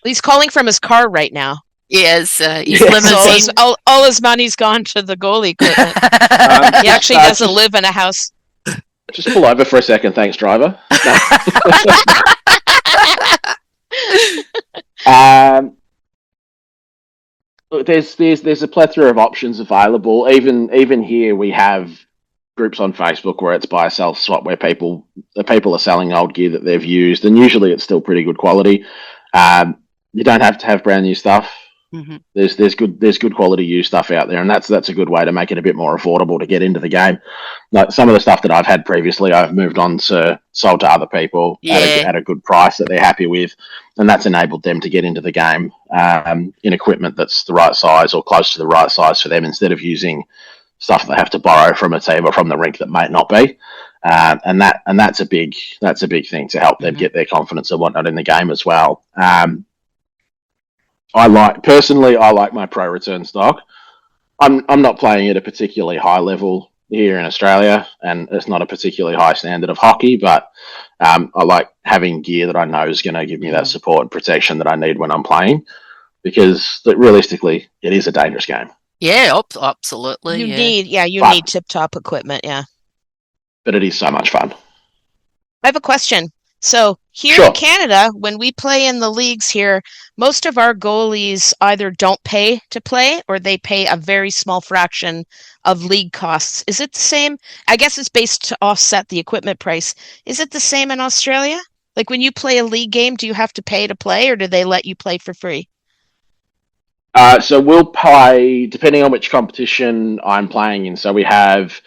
He's calling from his car right now. Yes, he's limousine. So all his money's gone to the goalie equipment. He actually doesn't live in a house. Just pull over for a second, thanks, driver. Look, there's a plethora of options available. Even here, we have groups on Facebook where it's buy, sell, swap, where people are selling old gear that they've used, and usually it's still pretty good quality. You don't have to have brand new stuff. Mm-hmm. There's good quality used stuff out there, and that's a good way to make it a bit more affordable to get into the game. Like some of the stuff that I've had previously, I've moved on to sold to other people at a good price that they're happy with, and that's enabled them to get into the game in equipment that's the right size or close to the right size for them, instead of using stuff they have to borrow from a team or from the rink that might not be. And that's a big thing to help them get their confidence and whatnot in the game as well. I like my pro return stock. I'm not playing at a particularly high level here in Australia, and it's not a particularly high standard of hockey, but I like having gear that I know is going to give me that support and protection that I need when I'm playing, because realistically, it is a dangerous game. Yeah, absolutely. You need tip-top equipment, but it is so much fun. I have a question. So here in Canada, when we play in the leagues here, most of our goalies either don't pay to play or they pay a very small fraction of league costs. Is it the same? I guess it's based to offset the equipment price. Is it the same in Australia? Like when you play a league game, do you have to pay to play, or do they let you play for free? So we'll pay depending on which competition I'm playing in. So we have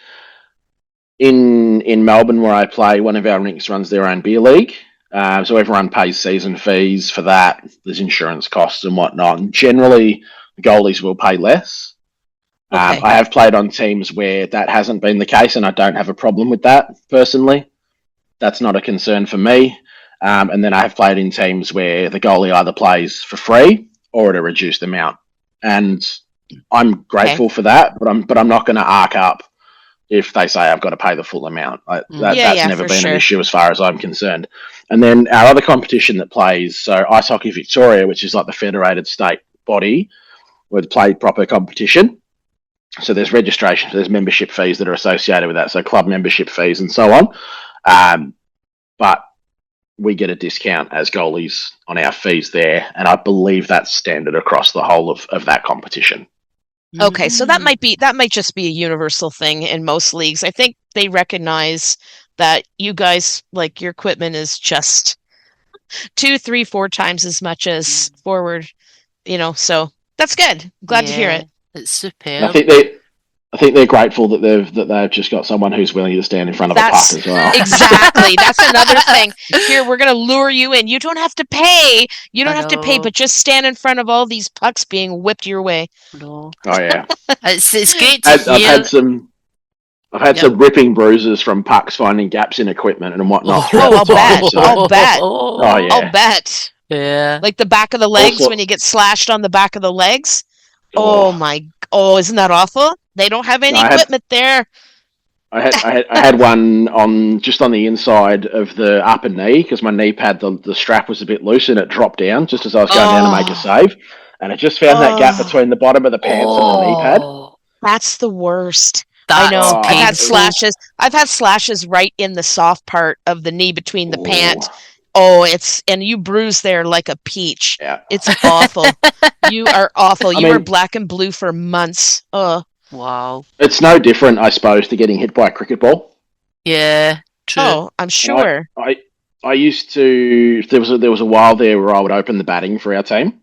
in Melbourne, where I play, one of our rinks runs their own beer league. So everyone pays season fees for that. There's insurance costs and whatnot. And generally, the goalies will pay less. I have played on teams where that hasn't been the case, and I don't have a problem with that personally. That's not a concern for me. And then I have played in teams where the goalie either plays for free or at a reduced amount. And I'm grateful for that, but I'm not going to arc up if they say I've got to pay the full amount. That's never been an issue as far as I'm concerned. And then our other competition that plays, so Ice Hockey Victoria, which is like the federated state body, would play proper competition. So there's registration, there's membership fees that are associated with that, so club membership fees and so on. But we get a discount as goalies on our fees there, and I believe that's standard across the whole of that competition. Okay, so that might just be a universal thing in most leagues. I think they recognize that you guys, like, your equipment is just 2, 3, 4 times as much as forward, so that's good. Glad to hear it. It's superb. I think they're grateful that they've just got someone who's willing to stand in front of a puck as well. Exactly. That's another thing. Here, we're going to lure you in. You don't have to pay. But just stand in front of all these pucks being whipped your way. No. Oh yeah. It's great to hear. I've had some ripping bruises from pucks finding gaps in equipment and whatnot. I'll bet. Oh yeah. I'll bet. Yeah. Like the back of the legs, when you get slashed on the back of the legs. Isn't that awful? They don't have any equipment there. I had one on the inside of the upper knee, because my knee pad, the strap was a bit loose and it dropped down just as I was going down to make a save, and I just found that gap between the bottom of the pants and the knee pad. That's the worst. I know. I've had slashes right in the soft part of the knee between the pant Oh, and you bruise there like a peach. Yeah. It's awful. You are awful. I You were mean, black and blue for months. Oh, Wow. it's no different, I suppose, to getting hit by a cricket ball. Yeah, true. oh, I'm And I, sure. I, I used to. There was a while there where I would open the batting for our team.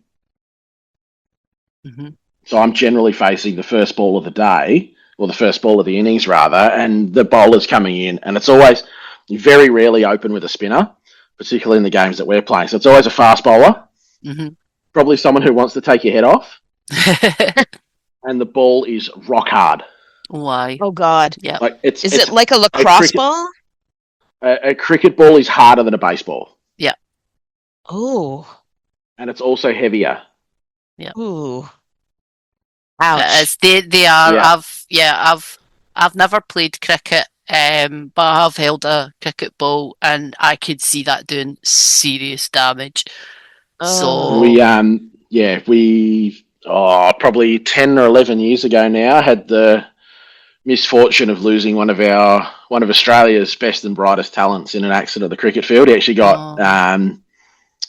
Hmm. So I'm generally facing the first ball of the day, or the first ball of the innings rather, and the bowler's coming in, and it's always very rarely open with a spinner, particularly in the games that we're playing. So it's always a fast bowler, Hmm. probably someone who wants to take your head off, and the ball is rock hard. Why? Oh God. Yep. Like Is it it's like a a lacrosse cricket ball? a cricket ball is harder than a baseball, Yep. Oh. and it's also heavier. Yep. Ooh. Ouch. As they are. Yeah, I've never played cricket, but I have held a cricket ball, and I could see that doing serious damage. Oh. So, we probably 10 or 11 years ago now had the misfortune of losing one of Australia's best and brightest talents in an accident at the cricket field. He actually got oh,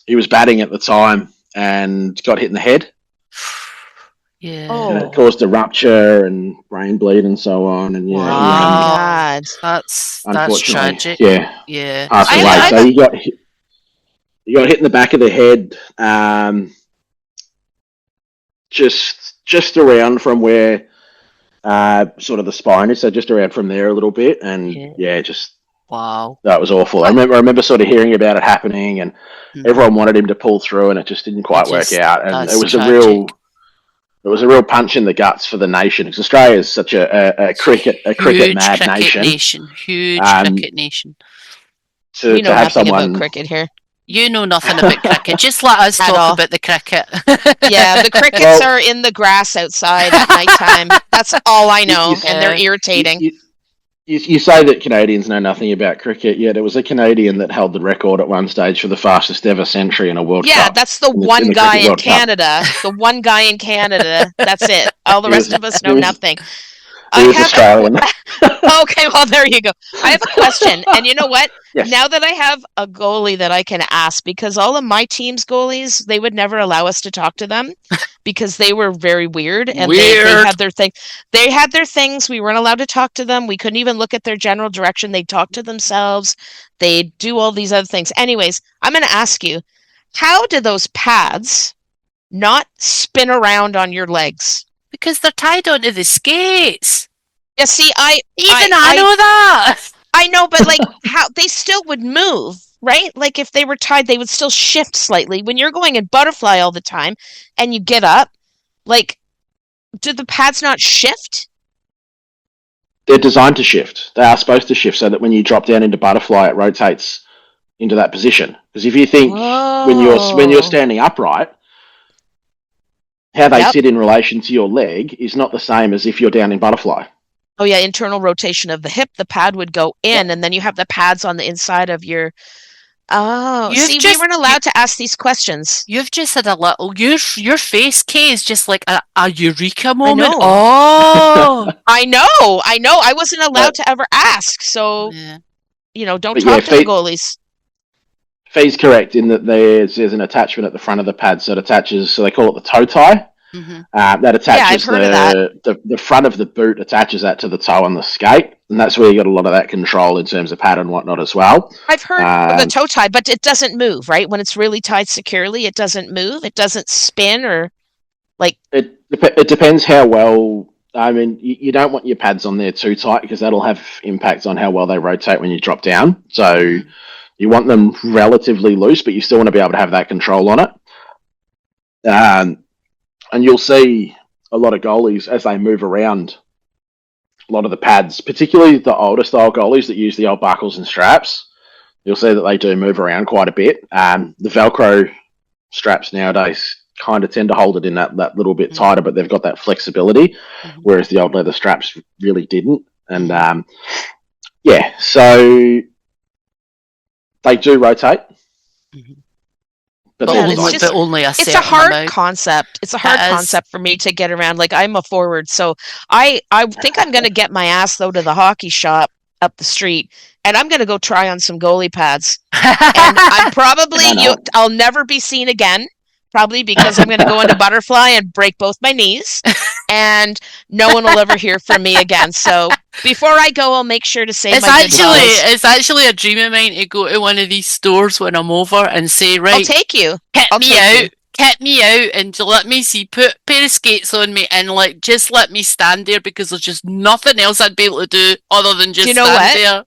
he was batting at the time and got hit in the head, yeah. and it Oh. caused a rupture and brain bleed and so on. And yeah, Oh he my Wow. God. That's unfortunately, tragic. yeah, Yeah. passed I away. I So he got hit in the back of the head, just around from where sort of the spine is, so just around from there a little bit, and Yeah. yeah, just Wow. that was awful. I what remember sort of hearing about it happening, and Mm. everyone wanted him to pull through, and it just didn't It quite work just out. And That's tragic. it was a real punch in the guts for the nation, because Australia is such a cricket Huge mad cricket nation. nation. Huge Um, cricket nation. to we know have nothing about someone, cricket here You know nothing about cricket. Just let us at talk all. about the cricket. Yeah, the crickets well, are in the grass outside at nighttime. That's all I you, know, and they're Yeah. irritating. you, you say that Canadians know nothing about cricket, yet it was a Canadian that held the record at one stage for the fastest ever century in a World Yeah, Cup, that's the in one the guy Cricket in World Cup. Canada. The one guy in Canada. That's it. All the He rest was of us he know was nothing. he I was have Australian. okay, well there you go. I have a question. And you know what? Yes. Now that I have a goalie that I can ask, because all of my team's goalies, they would never allow us to talk to them because they were very weird and they Weird. had their thing. They had their things. We weren't allowed to talk to them. We couldn't even look at their general direction. They'd talk to themselves. They'd do all these other things. Anyways, I'm going to ask you, how do those pads not spin around on your legs? Because they're tied onto the skates. Yeah, see, Even I know that. I know, but like how they still would move, right? Like if they were tied, they would still shift slightly. When you're going in butterfly all the time and you get up, like, do the pads not shift? They're designed to shift. They are supposed to shift so that when you drop down into butterfly, it rotates into that position. Because if you think when you're Oh, standing upright, how they yep. sit in relation to your leg is not the same as if you're down in butterfly. Oh yeah, internal rotation of the hip. The pad would go in, Yep. and then you have the pads on the inside of your. Oh, You've see, we just weren't allowed to ask these questions. you've just had a little your face, Kay, is just like a eureka I moment. know. Oh. I know. I know. I wasn't allowed but to ever ask. So, Yeah. don't but yeah, talk to the goalies. Fee's correct in that there's an attachment at the front of the pad, so it attaches. So they call it the toe tie. Hmm. That Yeah, I've attaches heard of that. the front of the boot attaches that to the toe on the skate, and that's where you got a lot of that control in terms of pad and whatnot as well. I've heard of the Um, toe tie, but it doesn't move, right? When it's really tied securely, it doesn't move. It doesn't spin or like, it depends how well. I mean, you don't want your pads on there too tight because that'll have impacts on how well they rotate when you drop down. So you want them relatively loose, but you still want to be able to have that control on it. And you'll see a lot of goalies as they move around. A lot of the pads, particularly the older style goalies that use the old buckles and straps, you'll see that they do move around quite a bit. The Velcro straps nowadays kind of tend to hold it in that little bit tighter, but they've got that flexibility, whereas the old leather straps really didn't. And so they do rotate, but But yeah, they're it's only designed just but to. only a it's a certain hard amount. concept. It's a hard It is. concept for me to get around. Like I'm a forward, so I think I'm gonna get my ass though to the hockey shop up the street, and I'm going to go try on some goalie pads. And I'm probably I'll never be seen again. Probably because I'm going to go into butterfly and break both my knees, and no one will ever hear from me again. So before I go, I'll make sure to say it's actually a dream of mine to go to one of these stores when I'm over and say, right, I'll take you. Kit me out and let me see, put a pair of skates on me and like just let me stand there because there's just nothing else I'd be able to do other than just stand there.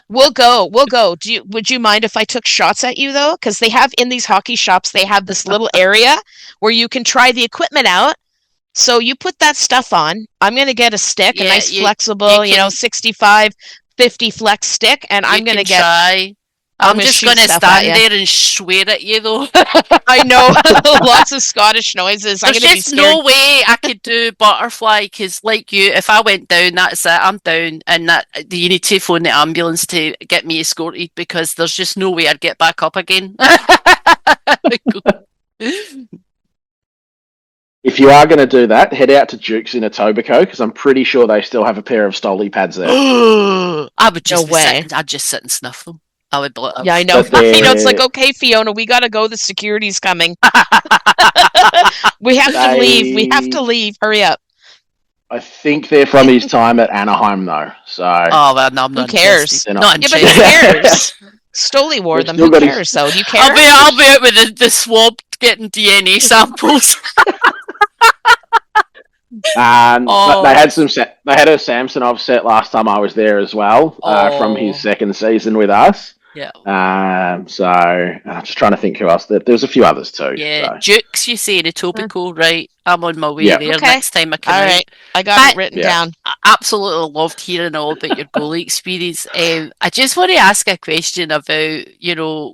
We'll go. Would you mind if I took shots at you though? Because they have in these hockey shops, they have this little area where you can try the equipment out. So you put that stuff on. I'm going to get a stick, a nice flexible, 65, 50 flex stick, and I'm going to get... I'm just going to stand there and swear at you, though. I know. Lots of Scottish noises. There's just no way I could do butterfly, because like you, if I went down, that's it. I'm down. And you need to phone the ambulance to get me escorted, because there's just no way I'd get back up again. If you are going to do that, head out to Duke's in Etobicoke, because I'm pretty sure they still have a pair of Stolly pads there. I'd just sit and snuff them. I would blow it up. Yeah, I know. It's like, okay, Fiona, we got to go. The security's coming. We have to leave. We have to leave. Hurry up. I think they're from his time at Anaheim, though. So. Oh, well, no, I'm not. Who cares? Not but who cares? Stolly wore them. Who cares, though? Do you care? I'll be out with the swab getting DNA samples. But they had a Samsonov set last time I was there as well, from his second season with us. Yeah. So I'm just trying to think who else. There's a few others too. Yeah, so. Dukes, you say, the topical, right? I'm on my way there next time I come out. All right, I got it written down. I absolutely loved hearing all about your goalie experience. I just want to ask a question about,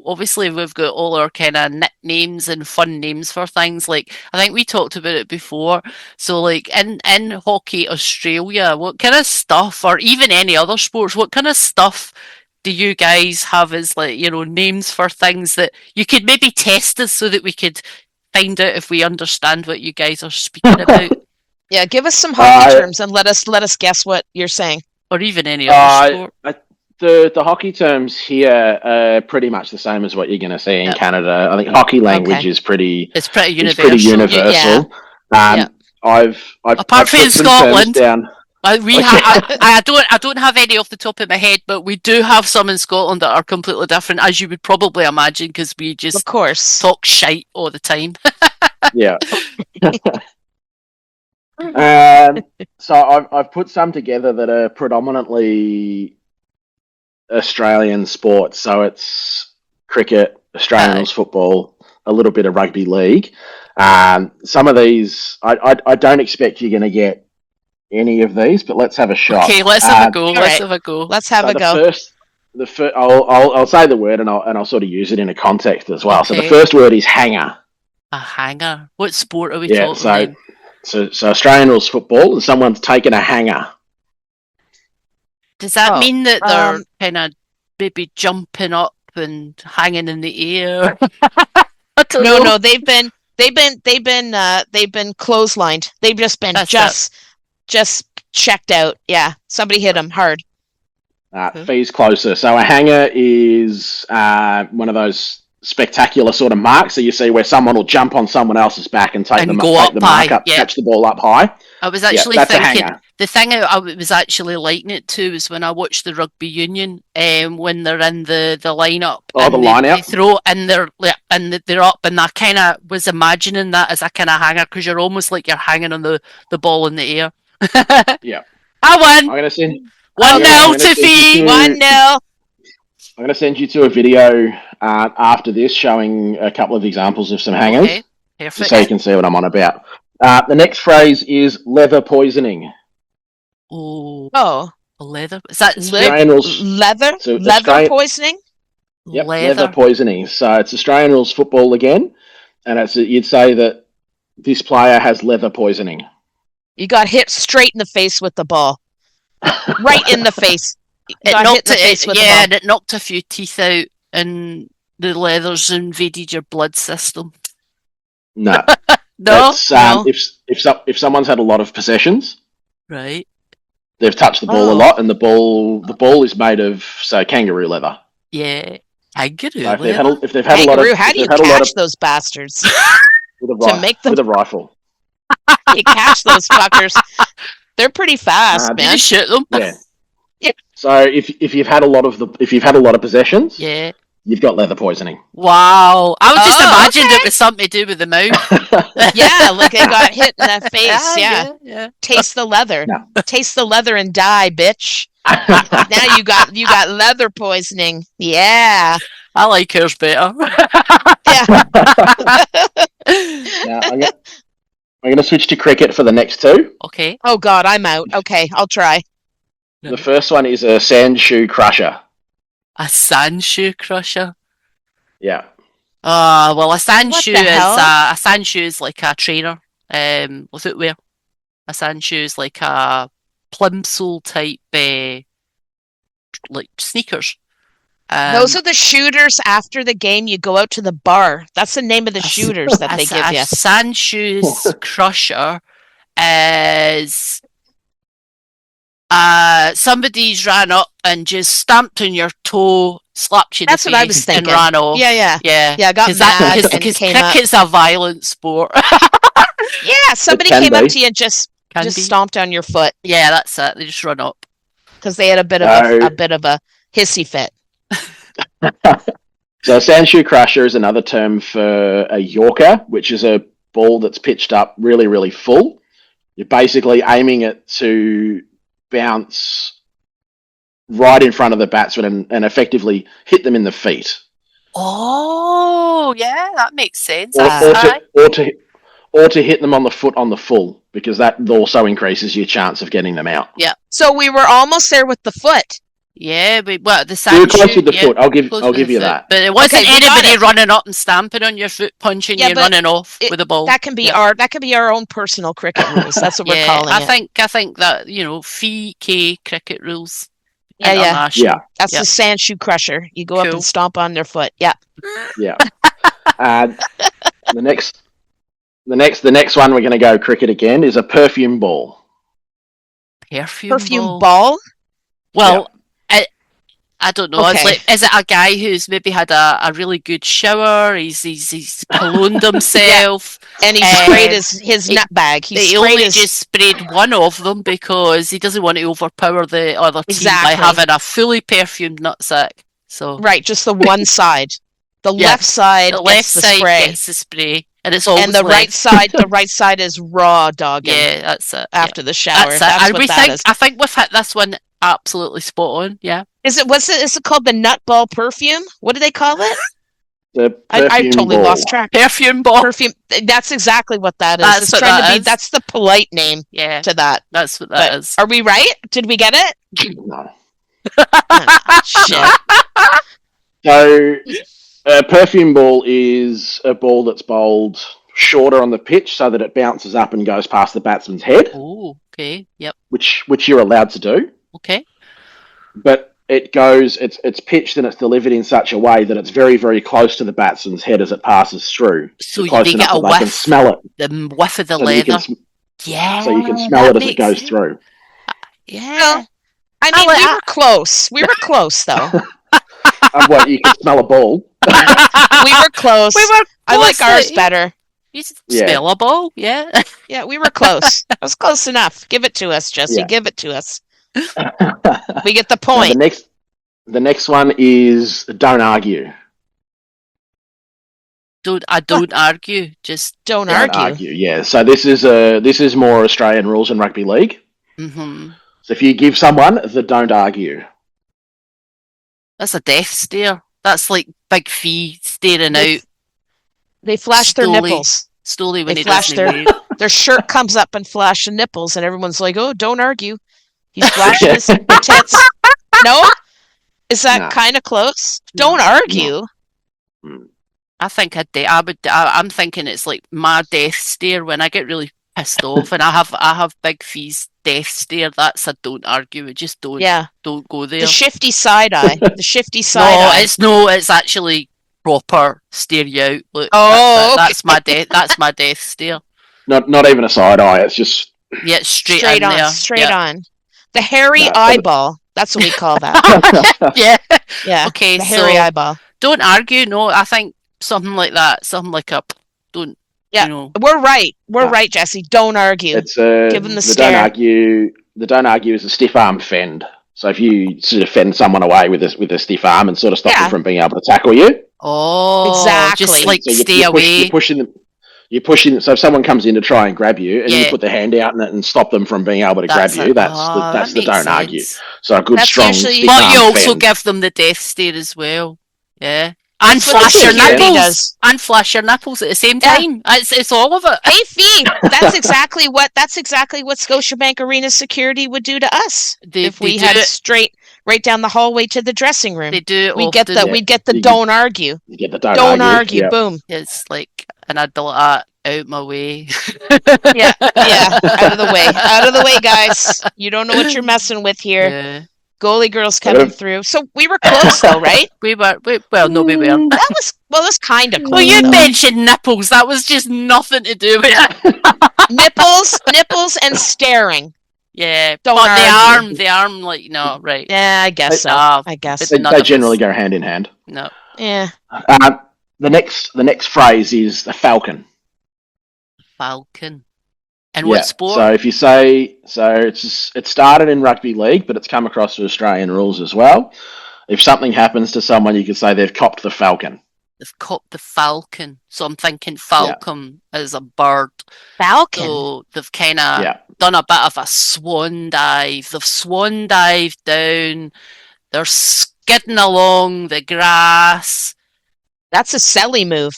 obviously we've got all our kind of nicknames and fun names for things. Like, I think we talked about it before. So, like, in Hockey Australia, what kind of stuff, or even any other sports, what kind of stuff do you guys have as, like, names for things that you could maybe test us so that we could find out if we understand what you guys are speaking about? Yeah, give us some hockey terms and let us guess what you're saying. Or even any other sport. The hockey terms here are pretty much the same as what you're going to see in Canada. I think hockey language is pretty. It's pretty universal. I've apart from Scotland. I don't have any off the top of my head, but we do have some in Scotland that are completely different, as you would probably imagine, because we just talk shite all the time. Yeah. So I've put some together that are predominantly Australian sports. So it's cricket, Australian rules football, a little bit of rugby league. Some of these, I don't expect you're going to get any of these, but let's have a shot. Okay, let's have a go. Let's have a go. I'll say the word, and I'll sort of use it in a context as well. Okay. So the first word is hanger. A hanger. What sport are we talking about? So Australian rules football, and someone's taken a hanger. Does that mean that they're kind of maybe jumping up and hanging in the air? No, they've been clotheslined. They've just been just checked out. Yeah, somebody hit them hard. Fee's closer. So a hanger is one of those spectacular sort of marks that you see where someone will jump on someone else's back and take the mark up, catch the ball up high. I was actually thinking, the thing I was actually likening it to was when I watched the rugby union, when they're in the lineup. Oh, the line-out. They throw and they're up, and I kind of was imagining that as a kind of hanger, because you're almost like you're hanging on the ball in the air. Yeah. I won. I'm going to send 1-0 to Fee. 1-0. I'm going to send you to a video after this showing a couple of examples of some hangers. Okay. Perfect. So you can see what I'm on about. The next phrase is leather poisoning. Oh. Leather? Is that leather? So leather poisoning? Yep, leather poisoning. So it's Australian rules football again, and you'd say that this player has leather poisoning. You got hit straight in the face with the ball. Right in the face. It knocked a few teeth out, and the leathers invaded your blood system. No. No? If someone's had a lot of possessions. Right. They've touched the ball a lot, and the ball is made of kangaroo leather. Yeah. Kangaroo So leather? if they've had a lot of, how do you catch those bastards? with a rifle. You catch those fuckers. They're pretty fast, Did man. you shoot them? Yeah. Yeah. So if you've had a lot of possessions, Yeah. you've got leather poisoning. Wow. I was just imagined it was something to do with the mouth. Yeah, like they got hit in the face. Yeah. Taste the leather. No. Taste the leather and die, bitch. Now you got leather poisoning. Yeah. I like yours better. Yeah. Now, I'm going to switch to cricket for the next two. Okay. Oh God, I'm out. Okay, I'll try. The first one is a sand shoe crusher. A sand shoe crusher. Yeah. Well, a sand What shoe the is hell? a sand shoe is like a trainer, footwear. A sand shoe is like a plimsoll type, like sneakers. Those are the shooters after the game. You go out to the bar. That's the name of the shooters that they give you. A sand shoes crusher is somebody's ran up and just stamped on your toe, slapped you in That's the what I face was thinking. and ran off. Yeah. Yeah, Got mad and because came up. cricket's a violent sport. Yeah, somebody can came up be. to you and just Can be. stomped on your foot Yeah, that's it. They just run up. because they had a bit of a hissy fit. So a sand shoe crusher is another term for a Yorker, which is a ball that's pitched up really, really full. You're basically aiming it to bounce right in front of the batsman and effectively hit them in the feet. Oh, yeah, that makes sense. Or to hit them on the foot on the full, because that also increases your chance of getting them out. Yeah. So we were almost there with the foot. Yeah, the You sand were close shoe. with the Yeah, foot. I'll close give with you the foot. that. But it wasn't Okay, we got anybody it. running up and stamping on your foot, punching Yeah, you, but running off with a ball. That can be Yeah. our own personal cricket rules. That's what we're calling I it. think that FK cricket rules. Yeah. International. Yeah. That's Yeah. the sand shoe crusher. You go up Cool. and stomp on their foot. Yeah. Yeah. The next one we're going to go cricket again is a perfume ball. Perfume ball. Well, I don't know. Okay. It's like, is it a guy who's maybe had a really good shower? He's cologned himself. And he sprayed his nut bag. He only just sprayed one of them because he doesn't want to overpower the other team by having a fully perfumed nutsack. So right, just the one side. The left side gets the spray. And it's always the right side is raw dogging. Yeah, that's it. After the shower. That's what that is. I think we've hit this one absolutely spot on. Yeah. Is it called the nut ball perfume? What do they call it? I totally ball. lost track. Perfume ball. Perfume. That's exactly what that is. That's what that is. That's the polite name. Yeah. To that. That's what that is. Are we right? Did we get it? No. Shit. So, a perfume ball is a ball that's bowled shorter on the pitch so that it bounces up and goes past the batsman's head. Oh, okay. Yep. Which you're allowed to do. Okay. But it's pitched and it's delivered in such a way that it's very, very close to the batsman's head as it passes through. So close they get a whiff. They can smell it. The whiff of the leather. Yeah. So you can smell it as it goes through. Yeah. I mean, we were close. We were close, though. What, you can smell a ball? We were close. I like ours better. You smell a ball, yeah. Yeah, we were close. It was close enough. Give it to us, Jesse. Yeah. Give it to us. We get the point. Now, the next one is don't argue. Don't argue. Just don't argue. Yeah. So this is more Australian rules in rugby league. Mm-hmm. So if you give someone the don't argue, that's a death stare. That's like Big Fee staring out. They flash their nipples. Slowly when they flash their shirt comes up and flash the nipples, and everyone's like, "Oh, don't argue." He's flashing his tits. No, is that kind of close? Don't argue. No. I think I'm thinking it's like my death stare when I get really pissed off, and I have Big Fee's death stare. That's a don't argue. Just don't. Yeah. Don't go there. The shifty side eye. The shifty side eye. It's actually proper stare you out. Look. Oh, that's my death. That's my death stare. Not even a side eye. It's just straight on there. Straight on. The hairy No, eyeball. That's what we call that. Yeah. Yeah. Okay, The hairy so eyeball. don't argue. No, I think something like that. Something like a don't, Yeah. you know. We're right. We're No. right, Jesse. Don't argue. It's Give them the don't stare. argue. The don't argue is a stiff arm fend. So if you sort of fend someone away with a stiff arm and sort of stop Yeah. them from being able to tackle you, Oh, Exactly. just like so stay away. You're pushing them. You're pushing. So if someone comes in to try and grab you, and you Yeah. put the hand out and stop them from being able to grab That's you, it. that's Oh, that's that the makes don't sense. argue. So a good That's strong usually- stiff But arm you also fend. give them the death stare as well. Yeah. And That's what flash your security nipples. does. And flash your nipples at the same Yeah. time. It's all of it. Hey, Fee, that's exactly what Scotiabank Arena security would do to us if we had do it. straight right down the hallway to the dressing room. They do it We'd often. get the we'd get the You- don't argue. You get the Don't argue. Yeah. Boom. It's like, and I'd be like, out my way. Yeah. Out of the way. Out of the way, guys. You don't know what you're messing with here. Yeah. Goalie girls coming through. So we were close though, right? Well, no, we weren't. That was kind of close. Well, you though. mentioned nipples. That was just nothing to do with it. nipples, and staring. Yeah, Don't but argue. the arm, like, no, right. Yeah, I guess so. Ah, I guess. but none They of generally us. go hand in hand. No. Yeah. The next phrase is the falcon. Falcon. And what sport? So if you say it started in rugby league, but it's come across to Australian rules as well. If something happens to someone, you could say they've copped the falcon. They've caught the falcon. So I'm thinking falcon is a bird. Falcon. So they've kind of Yeah. done a bit of a swan dive. They've swan dived down. They're skidding along the grass. That's a silly move.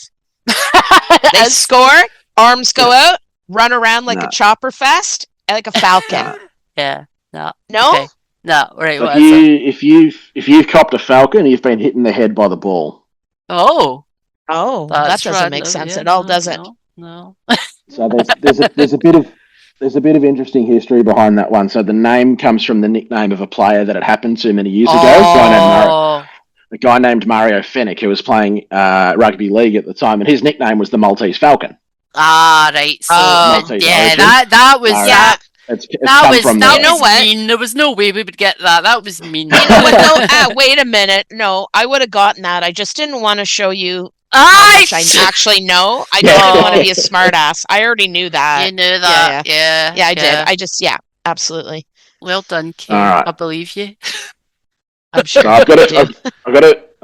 They score, arms go out, run around like No. a chopper fest, like a falcon. Yeah. No. No? Okay. No. Right. So What is it? if you've copped a falcon, you've been hit in the head by the ball. Oh. Oh, that That's doesn't make random. sense Yeah, at all, no, does it? No. So there's a bit of interesting history behind that one. So the name comes from the nickname of a player that it happened to many years ago. Oh. A guy named Mario Fenech, who was playing rugby league at the time, and his nickname was the Maltese Falcon. Ah, right. So Maltese yeah, origin. that was Yeah. It's that come was from that there. You know was what? mean. There was no way we would get that. That was mean. You know what? No, wait a minute. No, I would have gotten that. I just didn't want to show you how much I actually know. I just didn't want to be a smart ass. I already knew that. You knew that. Yeah. Yeah, I did. Absolutely. Well done, Kate. All right. I believe you. I'm sure. So I've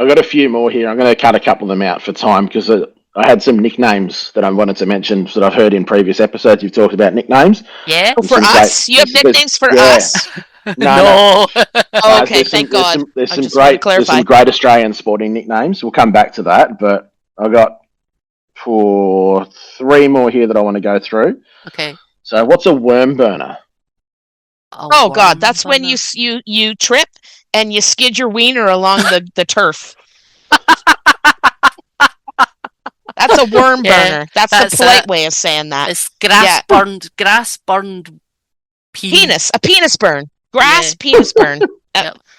got a few more here. I'm going to cut a couple of them out for time because I had some nicknames that I wanted to mention that I've heard in previous episodes. You've talked about nicknames. Yeah. Oh, for Some us? great- You have there's- nicknames for yeah. us? No. Oh, okay, There's thank God. There's I some just wanted to great there's clarify. some great Australian sporting nicknames. We'll come back to that, but I got for three more here that I want to go through. Okay. So what's a worm burner? Oh God, that's when you trip and you skid your wiener along the turf. That's a worm Yeah, burner. That's that's the polite it. way of saying that. It's grass burned Penis, a penis burn. Grass, Yeah. penis burn.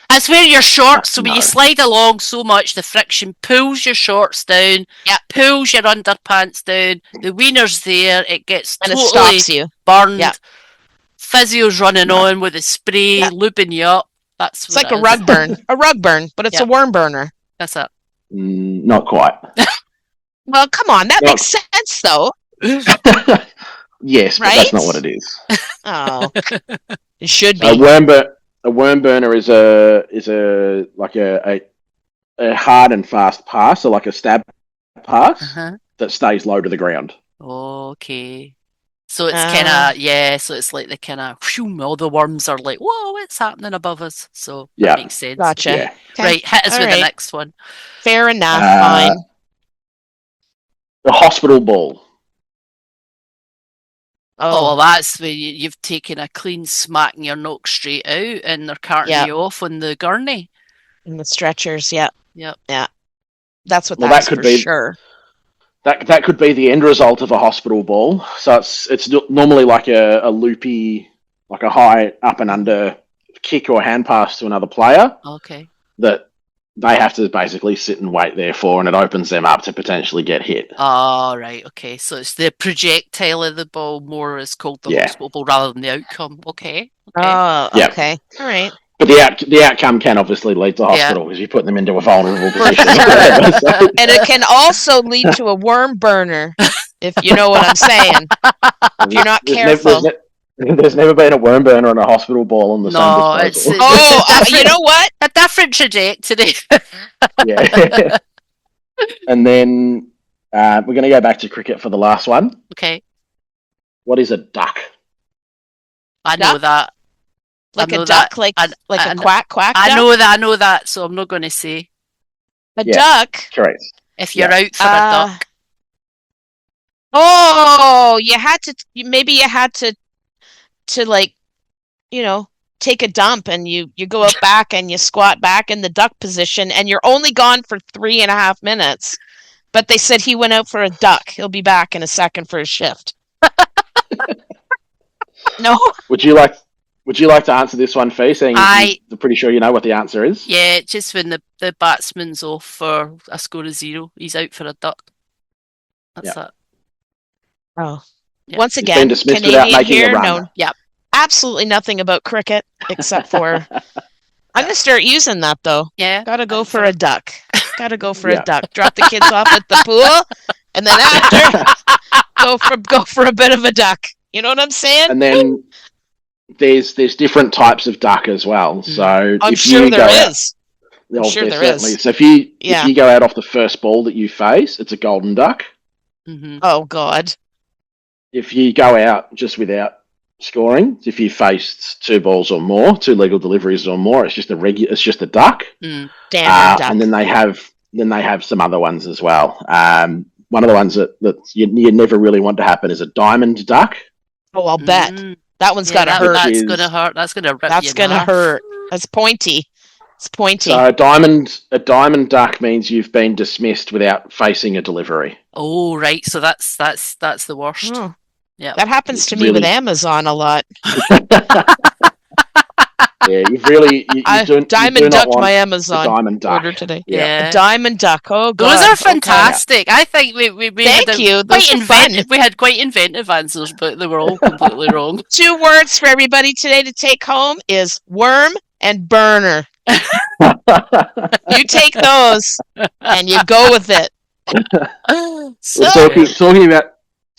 That's where your shorts, so when No. you slide along so much, the friction pulls your shorts down, Yep. pulls your underpants down, the wiener's there, it gets And it totally stops you. burned, Yep. physio's running No. on with a spray, lubing you up. That's It's what like it a is. rug burn, but it's Yeah. a worm burner. That's it. Not quite. Well, come on, that No. makes sense though. Yes, but Right? that's not what it is. Oh, it should A be. worm burner is a hard and fast pass, or like a stab pass Uh-huh. that stays low to the ground. Okay. So it's kind of, so it's like the kind of, all the worms are like, whoa, what's happening above us? So Yeah. that makes sense. Gotcha. Yeah. Okay. Right, hit us All with right. the next one. Fair enough. Uh, Fine. The hospital ball. Oh, well, Oh, that's where you've taken a clean smack and you're knocked straight out and they're carting Yeah. you off on the gurney. and the stretchers. Yeah, Yep. that's what Well, that that is could for be- sure. That could be the end result of a hospital ball. So it's normally like a loopy, like a high up and under kick or hand pass to another player Okay. that they have to basically sit and wait there for, and it opens them up to potentially get hit. Oh, right. Okay. So it's the projectile of the ball more is called the Yeah. hospital ball rather than the outcome. Okay. Okay. Oh, Yeah. okay. All right. But the outcome can obviously lead to hospital because you put them into a vulnerable For position. sure. So, And it can also lead to a worm burner, if you know what I'm saying. If you're not careful. there's never been a worm burner and a hospital ball on the same No, it's disposal. Oh, a different, you know what? a different trajectory. Yeah. And then we're going to go back to cricket for the last one. Okay, What is a duck? I know Duck? that. Like I know a duck, that. like I a quack duck? I know that, so I'm not going to say. A Yeah. duck? Correct. If you're Yeah. out for a duck. Oh, maybe you had to like, take a dump and you go out back and you squat back in the duck position and you're only gone for 3.5 minutes. But they said he went out for a duck. He'll be back in a second for his shift. No? Would you like to answer this one, Fee? Saying you're pretty sure you know what the answer is. Yeah, just when the batsman's off for a score of 0, he's out for a duck. That's that. Oh. Yeah. Once He's again, been dismissed Canadian without making here, a run. no, absolutely nothing about cricket except for I'm going to start using that though. Yeah. Gotta go for a duck. Gotta go for a duck. Drop the kids off at the pool, and then after, go for a bit of a duck. You know what I'm saying? And then there's different types of duck as well. So I'm if sure you there go is. out, I'm sure there certainly is. So if you go out off the first ball that you face, it's a golden duck. Mm-hmm. Oh God. If you go out just without scoring, if you faced 2 balls or more, 2 legal deliveries or more, it's just a duck. Mm. Damn duck. And then they have some other ones as well. One of the ones that you never really want to happen is a diamond duck. Oh, I'll bet. That one's gotta hurt. That's gonna hurt. That's gonna rip That's gonna hurt. That's pointy. It's pointy. So a diamond duck means you've been dismissed without facing a delivery. Oh, right. So that's the worst. Oh. Yeah. That happens to me with Amazon a lot. Yeah, you diamond ducked my Amazon diamond duck order today. Yeah. A diamond duck. Oh God. Those are fantastic. Okay. I think we Thank you. Those are fun. We had quite inventive answers, but they were all completely wrong. 2 words for everybody today to take home is worm and burner. You take those and you go with it.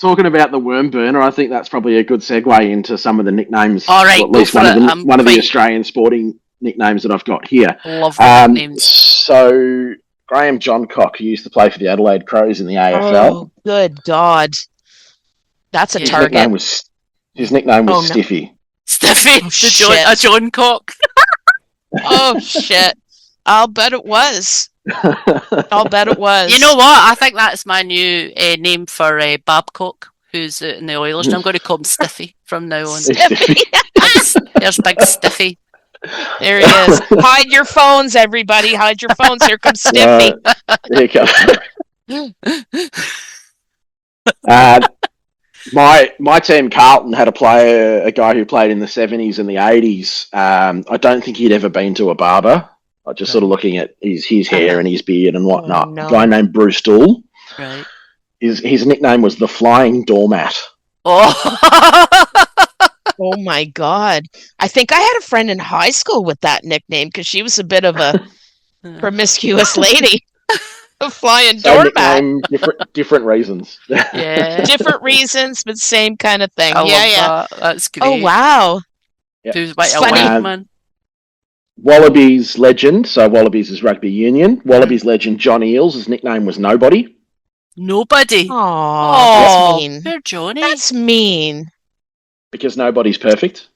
Talking about the worm burner, I think that's probably a good segue into some of the nicknames. All right, at least one of the Australian sporting nicknames that I've got here. Love the nicknames. So Graham Johncock, who used to play for the Adelaide Crows in the AFL. Oh, good God. That's a target. His nickname was Stiffy. Stiffy, a John Cock. Oh shit! I'll bet it was. I'll bet it was. You know what? I think that's my new name for Babcock, who's in the Oilers. And I'm going to call him Stiffy from now on. Stiffy. There's Big Stiffy. There he is. Hide your phones, everybody. Hide your phones. Here comes Stiffy. Here you go. My team, Carlton, had a guy who played in the 70s and the 80s. I don't think he'd ever been to a barber. I just sort of looking at his hair and his beard and whatnot. A guy named Bruce Dool. Right. His nickname was the Flying Doormat. Oh. Oh my God. I think I had a friend in high school with that nickname because she was a bit of a promiscuous lady. A flying doormat. Different reasons. Yeah. Different reasons, but same kind of thing. I love that. That's great. Oh, wow. Yep. Who's like a white man. Wallabies legend, so Wallabies is rugby union. Wallabies legend John Eales, his nickname was Nobody. Nobody? Oh, that's mean. Poor Johnny. That's mean. Because nobody's perfect.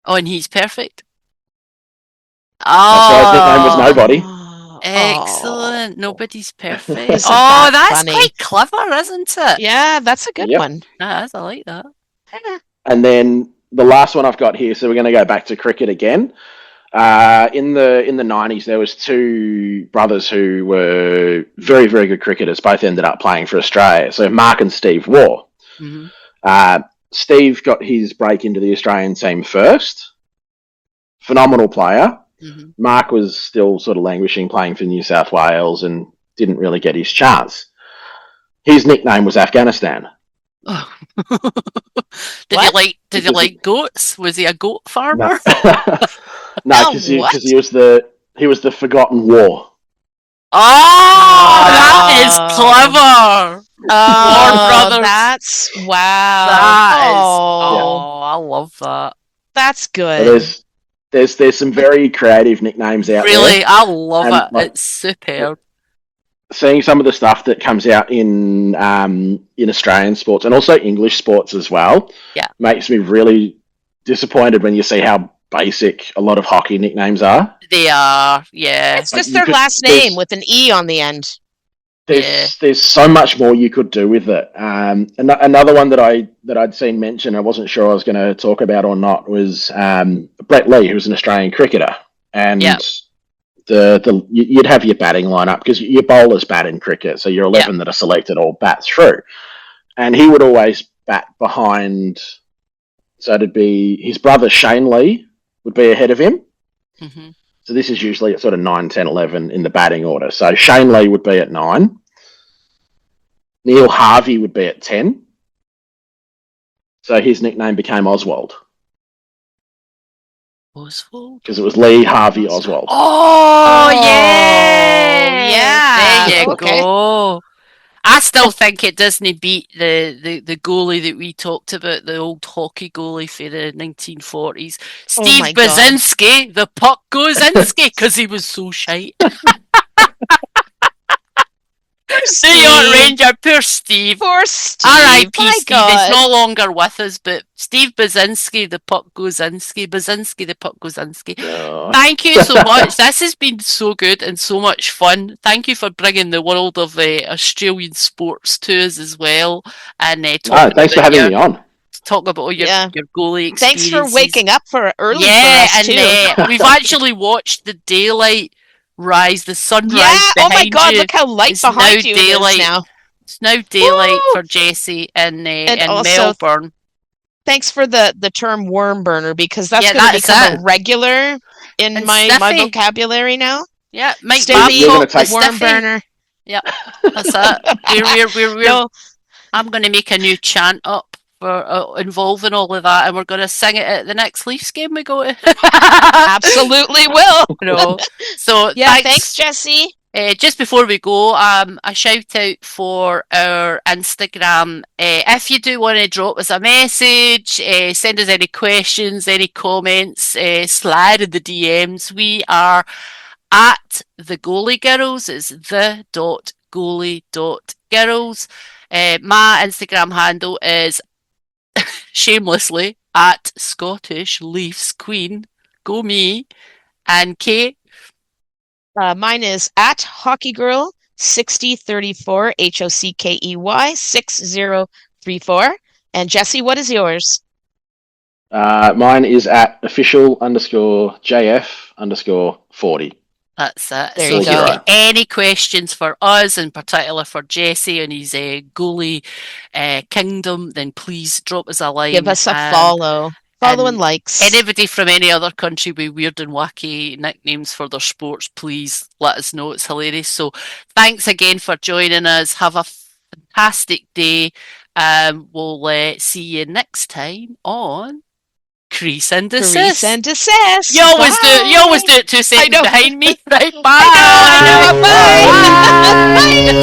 Oh, and he's perfect. That's why his nickname was Nobody. Excellent. Nobody's perfect. That's funny. Quite clever, isn't it? Yeah, that's a good one. I like that. And then the last one I've got here, so we're going to go back to cricket again. In the 90s, there was 2 brothers who were very, very good cricketers. Both ended up playing for Australia. So Mark and Steve Waugh. Mm-hmm. Steve got his break into the Australian team first. Phenomenal player. Mm-hmm. Mark was still sort of languishing, playing for New South Wales and didn't really get his chance. His nickname was Afghanistan. Did What? he like goats? Was he a goat farmer? No, Oh, because what? he was the forgotten war. Oh, that is clever. Warner Oh, Brothers. that's wow. That is. Oh, Oh, I love that. that's So good. there's some very creative nicknames out there. Really, I love And, it. like, It's superb. seeing some of the stuff that comes out in Australian sports and also English sports as well, Yeah. makes me really disappointed when you see how basic a lot of hockey nicknames are. They are, yeah. It's just their last name with an E on the end. There's so much more you could do with it. Another one that I'd seen mentioned, I wasn't sure I was going to talk about or not, was Brett Lee, who's an Australian cricketer, and Yep. you'd have your batting lineup because your bowlers bat in cricket, so your 11 that are selected all bat through, and he would always bat behind. So it'd be his brother Shane Lee would be ahead of him. Mm-hmm. So this is usually at sort of 9, 10, 11 in the batting order. So Shane Lee would be at 9. Neil Harvey would be at 10. So his nickname became Oswald. Oswald? Because it was Lee Harvey Oswald. Oh, yeah. yeah. There you Okay. go. I still think it doesn't beat the goalie that we talked about, the old hockey goalie for the 1940s. Steve my God. Basinski, the puck goes Inski, because he was so shite. New York Ranger, poor Steve. Poor Steve. R.I.P. My Steve. God. He's no longer with us, but Steve Basinski, the puck goes Inski. Basinski, the puck goes Inski. Oh. Thank you so much. This has been so good and so much fun. Thank you for bringing the world of Australian sports to us as well. And Thanks for having me on. Talk about all your goalie experiences. Thanks for waking up early for us too. And we've actually watched the daylight rise, the sunrise. Yeah. Oh my God! You. Look how light It's behind now you daylight. it is now. It's now daylight Woo! for Jessie in also, Melbourne. Thanks for the term worm burner, because that's going to become a regular in my vocabulary now. Yeah, Mike Babcock, worm burner. Yeah, that's it. We're I'm going to make a new chant up for involving all of that, and we're going to sing it at the next Leafs game we go to. Absolutely will. So thanks Jessie. Just before we go, a shout out for our Instagram. If you do want to drop us a message, send us any questions, any comments, slide in the DMs. We are at the Goalie Girls. It's the.goalie.girls. My Instagram handle is shamelessly at Scottish Leafs Queen. Go me. And Kate? Mine is at HockeyGirl 6034 HOCKEY 6034. And Jessie, what is yours? Mine is at official_JF_40. That's it. There so you if go. you've got any questions for us, in particular for Jessie and his goalie kingdom, then please drop us a line. Give us a follow. Follow and likes. Anybody from any other country with weird and wacky nicknames for their sports, please let us know. It's hilarious. So thanks again for joining us. Have a fantastic day. We'll see you next time on Crease and Desist. Crease and Desist. You always do it 2 seconds behind me. Right, bye. I know. Bye. Bye.